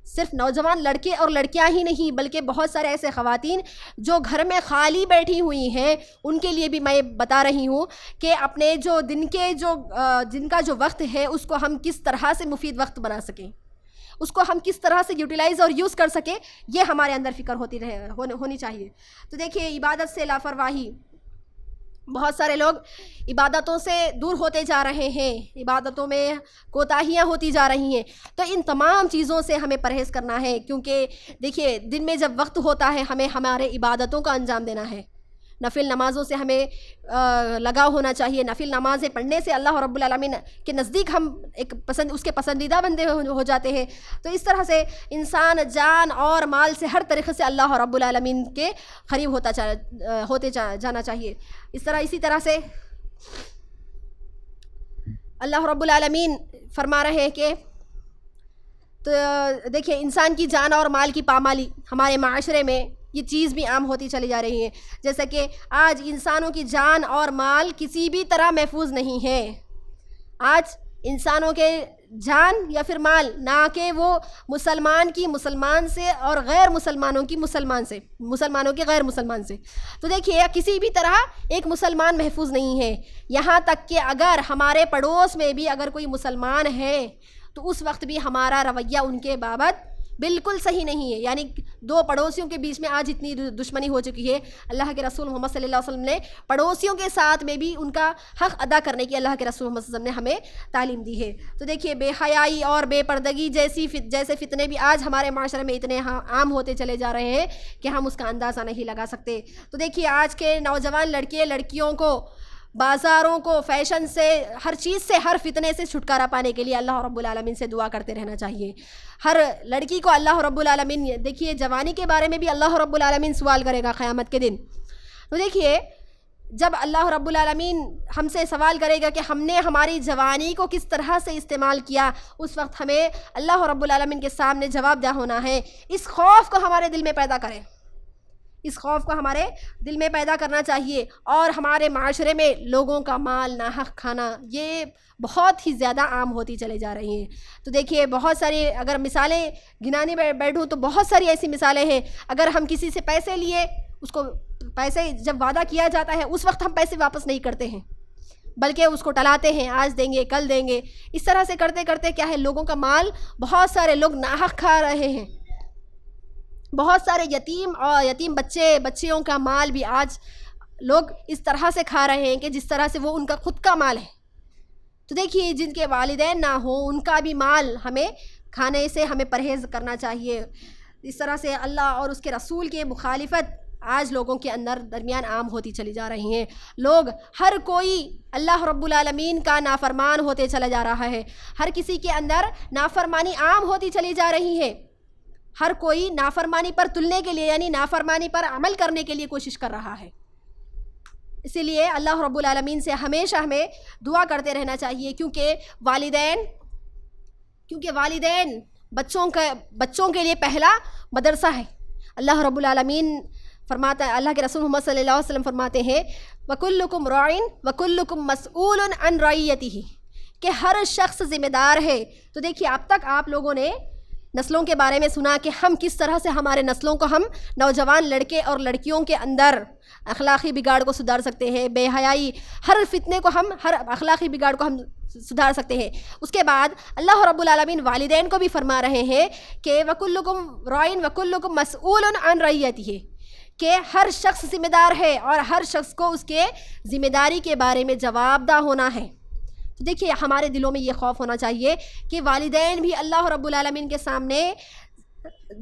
Speaker 1: صرف نوجوان لڑکے اور لڑکیاں ہی نہیں بلکہ بہت سارے ایسے خواتین جو گھر میں خالی بیٹھی ہوئی ہیں ان کے لیے بھی میں بتا رہی ہوں کہ اپنے جو دن کا جو وقت ہے اس کو ہم کس طرح سے مفید وقت بنا سکیں، اس کو ہم کس طرح سے یوٹیلائز اور یوز کر سکیں، یہ ہمارے اندر فکر ہونی چاہیے۔ تو دیکھیے عبادت سے لاپرواہی، بہت سارے لوگ عبادتوں سے دور ہوتے جا رہے ہیں، عبادتوں میں کوتاہیاں ہوتی جا رہی ہیں، تو ان تمام چیزوں سے ہمیں پرہیز کرنا ہے، کیونکہ دیکھیے دن میں جب وقت ہوتا ہے ہمیں ہمارے عبادتوں کا انجام دینا ہے، نفل نمازوں سے ہمیں لگاؤ ہونا چاہیے۔ نفل نمازیں پڑھنے سے اللہ رب العالمین کے نزدیک ہم اس کے پسندیدہ بندے ہو جاتے ہیں۔ تو اس طرح سے انسان جان اور مال سے ہر طریقے سے اللہ رب العالمین کے قریب ہوتے جانا چاہیے۔ اسی طرح سے اللہ رب العالمین فرما رہے ہیں کہ تو دیکھیے انسان کی جان اور مال کی پامالی ہمارے معاشرے میں یہ چیز بھی عام ہوتی چلی جا رہی ہے، جیسا کہ آج انسانوں کی جان اور مال کسی بھی طرح محفوظ نہیں ہے۔ آج انسانوں کے جان یا پھر مال نہ کہ وہ مسلمان کی مسلمان سے اور غیر مسلمانوں کی مسلمانوں کے غیر مسلمان سے، تو دیکھیے کسی بھی طرح ایک مسلمان محفوظ نہیں ہے۔ یہاں تک کہ اگر ہمارے پڑوس میں بھی اگر کوئی مسلمان ہے تو اس وقت بھی ہمارا رویہ ان کے بابت بالکل صحیح نہیں ہے. یعنی دو پڑوسیوں کے بیچ میں آج اتنی دشمنی ہو چکی ہے. اللہ کے رسول محمد صلی اللہ علیہ وسلم نے پڑوسیوں کے ساتھ میں بھی ان کا حق ادا کرنے کی اللہ کے رسول محمد صلی اللہ علیہ وسلم نے ہمیں تعلیم دی ہے. تو دیکھیے بے حیائی اور بے پردگی جیسے فتنے بھی آج ہمارے معاشرے میں اتنے عام ہوتے چلے جا رہے ہیں کہ ہم اس کا اندازہ نہیں لگا سکتے. تو دیکھیے آج کے نوجوان لڑکے لڑکیوں کو بازاروں کو فیشن سے ہر چیز سے ہر فتنے سے چھٹکارا پانے کے لیے اللہ رب العالمین سے دعا کرتے رہنا چاہیے. ہر لڑکی کو اللہ رب العالمین دیکھیے جوانی کے بارے میں بھی اللہ رب العالمین سوال کرے گا قیامت کے دن. تو دیکھیے جب اللہ رب العالمین ہم سے سوال کرے گا کہ ہم نے ہماری جوانی کو کس طرح سے استعمال کیا, اس وقت ہمیں اللہ رب العالمین کے سامنے جواب دہ ہونا ہے. اس خوف کو ہمارے دل میں پیدا کریں, اس خوف کو ہمارے دل میں پیدا کرنا چاہیے. اور ہمارے معاشرے میں لوگوں کا مال ناحق کھانا یہ بہت ہی زیادہ عام ہوتی چلے جا رہی ہیں. تو دیکھیے بہت ساری اگر مثالیں گنانے بیٹھوں تو بہت ساری ایسی مثالیں ہیں. اگر ہم کسی سے پیسے لیے, اس کو پیسے جب وعدہ کیا جاتا ہے اس وقت ہم پیسے واپس نہیں کرتے ہیں, بلکہ اس کو ٹلاتے ہیں, آج دیں گے کل دیں گے. اس طرح سے کرتے کرتے کیا ہے لوگوں کا مال بہت سارے لوگ ناحق کھا رہے ہیں. بہت سارے یتیم بچیوں کا مال بھی آج لوگ اس طرح سے کھا رہے ہیں کہ جس طرح سے وہ ان کا خود کا مال ہے. تو دیکھیے جن کے والدین نہ ہوں ان کا بھی مال ہمیں کھانے سے ہمیں پرہیز کرنا چاہیے. اس طرح سے اللہ اور اس کے رسول کے مخالفت آج لوگوں کے اندر درمیان عام ہوتی چلی جا رہی ہیں. لوگ ہر کوئی اللہ رب العالمین کا نافرمان ہوتے چلا جا رہا ہے. ہر کسی کے اندر نافرمانی عام ہوتی چلی جا رہی ہے. ہر کوئی نافرمانی پر تلنے کے لیے یعنی نافرمانی پر عمل کرنے کے لیے کوشش کر رہا ہے. اسی لیے اللہ رب العالمین سے ہمیشہ ہمیں دعا کرتے رہنا چاہیے, کیونکہ والدین بچوں کے لیے پہلا مدرسہ ہے. اللہ رب العالمین فرماتا ہے, اللہ کے رسول محمد صلی اللہ علیہ وسلم فرماتے ہیں وَكُلُّكُمْ رَاعٍ وَكُلُّكُمْ مَسْئُولٌ عَنْ رَعِيَّتِهِ کہ ہر شخص ذمہ دار ہے. تو دیکھیے اب تک آپ لوگوں نے نسلوں کے بارے میں سنا کہ ہم کس طرح سے ہمارے نسلوں کو ہم نوجوان لڑکے اور لڑکیوں کے اندر اخلاقی بگاڑ کو سدھار سکتے ہیں, بے حیائی ہر فتنے کو ہر اخلاقی بگاڑ کو ہم سدھار سکتے ہیں. اس کے بعد اللہ رب العالمین والدین کو بھی فرما رہے ہیں کہ وَكُلُّكُمْ رَاعٍ وَكُلُّكُمْ مَسْئُولٌ عَنْ رَعِيَّتِهِ کہ ہر شخص ذمہ دار ہے اور ہر شخص کو اس کے ذمہ داری کے بارے میں جواب دہ ہونا ہے. تو دیکھیے ہمارے دلوں میں یہ خوف ہونا چاہیے کہ والدین بھی اللہ رب العالمین کے سامنے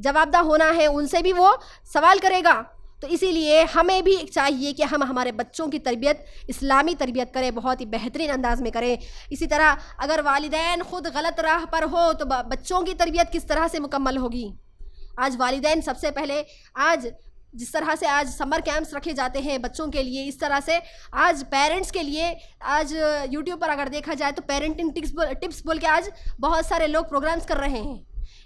Speaker 1: جواب دہ ہونا ہے, ان سے بھی وہ سوال کرے گا. تو اسی لیے ہمیں بھی چاہیے کہ ہم ہمارے بچوں کی تربیت اسلامی تربیت کریں, بہت ہی بہترین انداز میں کریں. اسی طرح اگر والدین خود غلط راہ پر ہو تو بچوں کی تربیت کس طرح سے مکمل ہوگی. آج والدین سب سے پہلے آج جس طرح سے آج سمر کیمپس رکھے جاتے ہیں بچوں کے لیے, اس طرح سے آج پیرنٹس کے لیے آج یوٹیوب پر اگر دیکھا جائے تو پیرنٹنگ ٹپس بول کے آج بہت سارے لوگ پروگرامز کر رہے ہیں.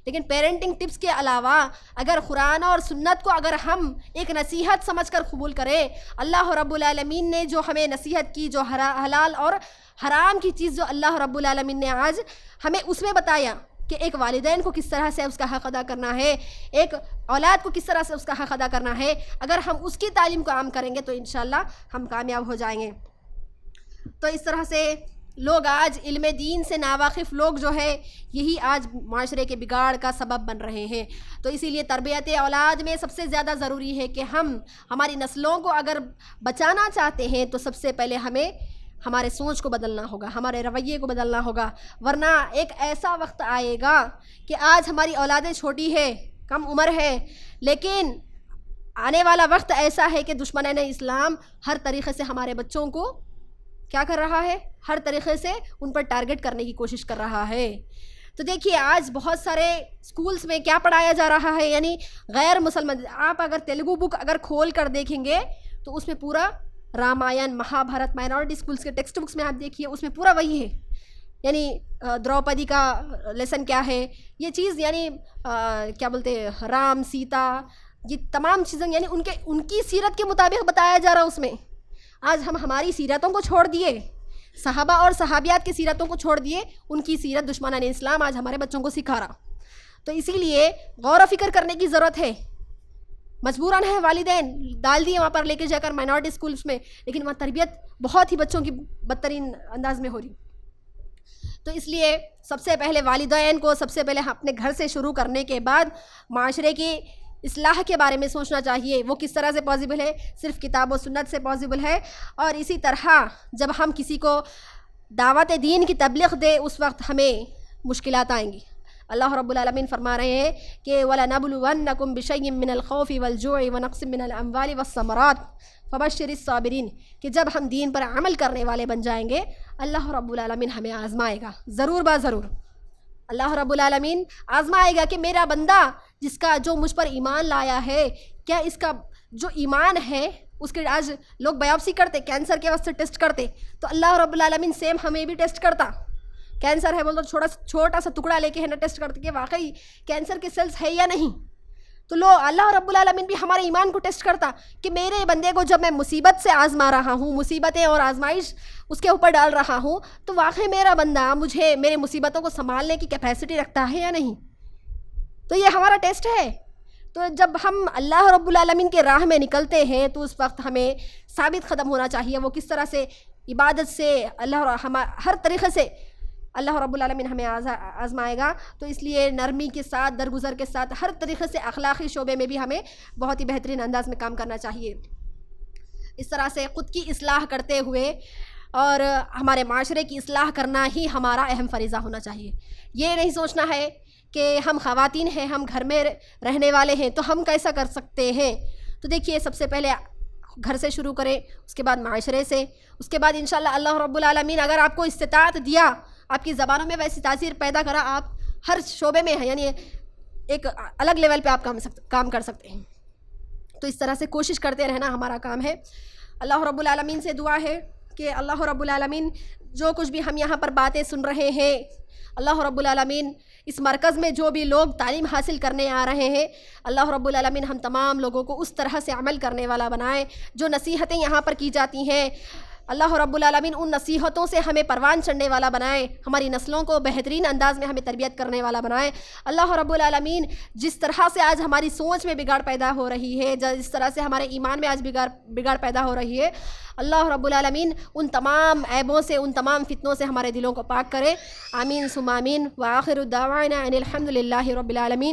Speaker 1: لیکن پیرنٹنگ ٹپس کے علاوہ اگر قرآن اور سنت کو اگر ہم ایک نصیحت سمجھ کر قبول کریں, اللہ رب العالمین نے جو ہمیں نصیحت کی, جو حلال اور حرام کی چیز جو اللہ رب العالمین نے آج ہمیں اس میں بتایا کہ ایک والدین کو کس طرح سے اس کا حق ادا کرنا ہے, ایک اولاد کو کس طرح سے اس کا حق ادا کرنا ہے, اگر ہم اس کی تعلیم کو عام کریں گے تو انشاءاللہ ہم کامیاب ہو جائیں گے. تو اس طرح سے لوگ آج علم دین سے ناواقف لوگ جو ہے یہی آج معاشرے کے بگاڑ کا سبب بن رہے ہیں. تو اسی لیے تربیت اولاد میں سب سے زیادہ ضروری ہے کہ ہم ہماری نسلوں کو اگر بچانا چاہتے ہیں تو سب سے پہلے ہمیں ہمارے سوچ کو بدلنا ہوگا, ہمارے رویے کو بدلنا ہوگا. ورنہ ایک ایسا وقت آئے گا کہ آج ہماری اولادیں چھوٹی ہے, کم عمر ہے, لیکن آنے والا وقت ایسا ہے کہ دشمنان اسلام ہر طریقے سے ہمارے بچوں کو کیا کر رہا ہے, ہر طریقے سے ان پر ٹارگٹ کرنے کی کوشش کر رہا ہے. تو دیکھیے آج بہت سارے اسکولس میں کیا پڑھایا جا رہا ہے, یعنی غیر مسلمان. آپ اگر تیلگو بک اگر کھول کر دیکھیں گے تو اس میں پورا رامائن مہا بھارت مائنورٹی اسکولس کے ٹیکسٹ بکس میں آپ دیکھیے اس میں پورا وہی ہے. یعنی دروپدی کا لیسن کیا ہے, یہ چیز یعنی کیا بولتے رام سیتا, یہ تمام چیزیں یعنی ان کی سیرت کے مطابق بتایا جا رہا اس میں. آج ہم ہماری سیرتوں کو چھوڑ دیے, صحابہ اور صحابیات کی سیرتوں کو چھوڑ دیے, ان کی سیرت دشمنان اسلام آج ہمارے بچوں کو سکھا رہا. تو اسی لیے غور و فکر کرنے کی ضرورت ہے. مجبوراً ہے والدین ڈال دیے وہاں پر لے کے جا کر مائنورٹی اسکولس میں, لیکن وہاں تربیت بہت ہی بچوں کی بدترین انداز میں ہو رہی. تو اس لیے سب سے پہلے والدین کو سب سے پہلے اپنے گھر سے شروع کرنے کے بعد معاشرے کی اصلاح کے بارے میں سوچنا چاہیے. وہ کس طرح سے پاسبل ہے؟ صرف کتاب و سنت سے پاسبل ہے. اور اسی طرح جب ہم کسی کو دعوت دین کی تبلیغ دے اس وقت ہمیں مشکلات آئیں گی. اللہ رب العالمین فرما رہے ہیں کہ وَلَنَبْلُوَنَّكُمْ بِشَيْءٍ مِّنَ الْخَوْفِ وَالْجُوعِ وَنَقْصٍ مِّنَ الْأَمْوَالِ وَالثَّمَرَاتِ فَبَشِّرِ الصَّابِرِينَ کہ جب ہم دین پر عمل کرنے والے بن جائیں گے اللہ رب العالمین ہمیں آزمائے گا ضرور با ضرور. اللہ رب العالمین آزمائے گا کہ میرا بندہ جس کا جو مجھ پر ایمان لایا ہے کیا اس کا جو ایمان ہے اس کے آج لوگ بایوپسی کرتے کینسر کے واسطے ٹیسٹ کرتے تو اللہ رب العالمین سیم ہمیں بھی ٹیسٹ کرتا. کینسر ہے بول تو چھوٹا سا ٹکڑا لے کے ہے نا ٹیسٹ کرتے کہ واقعی کینسر کے سیلز ہے یا نہیں. تو اللہ رب العالمین بھی ہمارے ایمان کو ٹیسٹ کرتا کہ میرے بندے کو جب میں مصیبت سے آزما رہا ہوں مصیبتیں اور آزمائش اس کے اوپر ڈال رہا ہوں تو واقعی میرا بندہ مجھے میرے مصیبتوں کو سنبھالنے کی کیپیسٹی رکھتا ہے یا نہیں. تو یہ ہمارا ٹیسٹ ہے. تو جب ہم اللہ رب العالمین کے راہ میں نکلتے ہیں تو اس وقت ہمیں ثابت قدم ہونا چاہیے. وہ کس طرح سے عبادت سے ہر طریقے سے اللہ رب العالمین ہمیں آزمائے گا. تو اس لیے نرمی کے ساتھ درگزر کے ساتھ ہر طریقے سے اخلاقی شعبے میں بھی ہمیں بہت ہی بہترین انداز میں کام کرنا چاہیے. اس طرح سے خود کی اصلاح کرتے ہوئے اور ہمارے معاشرے کی اصلاح کرنا ہی ہمارا اہم فریضہ ہونا چاہیے. یہ نہیں سوچنا ہے کہ ہم خواتین ہیں ہم گھر میں رہنے والے ہیں تو ہم کیسا کر سکتے ہیں. تو دیکھیے سب سے پہلے گھر سے شروع کریں اس کے بعد معاشرے سے اس کے بعد انشاءاللہ اللہ رب العالمین اگر آپ کو استطاعت دیا آپ کی زبانوں میں ویسی تاثیر پیدا کرا آپ ہر شعبے میں ہیں یعنی ایک الگ لیول پہ آپ کام کر سکتے ہیں. تو اس طرح سے کوشش کرتے رہنا ہمارا کام ہے. اللہ رب العالمین سے دعا ہے کہ اللہ رب العالمین جو کچھ بھی ہم یہاں پر باتیں سن رہے ہیں اللہ رب العالمین اس مرکز میں جو بھی لوگ تعلیم حاصل کرنے آ رہے ہیں اللہ رب العالمین ہم تمام لوگوں کو اس طرح سے عمل کرنے والا بنائے. جو نصیحتیں یہاں پر کی جاتی ہیں اللہ رب العالمین ان نصیحتوں سے ہمیں پروان چڑھنے والا بنائے. ہماری نسلوں کو بہترین انداز میں ہمیں تربیت کرنے والا بنائے. اللہ رب العالمین جس طرح سے آج ہماری سوچ میں بگاڑ پیدا ہو رہی ہے جس طرح سے ہمارے ایمان میں آج بگاڑ پیدا ہو رہی ہے اللہ رب العالمین ان تمام عیبوں سے ان تمام فتنوں سے ہمارے دلوں کو پاک کرے. آمین ثم آمین. وآخر دعوانا ان الحمد للہ رب العالمین.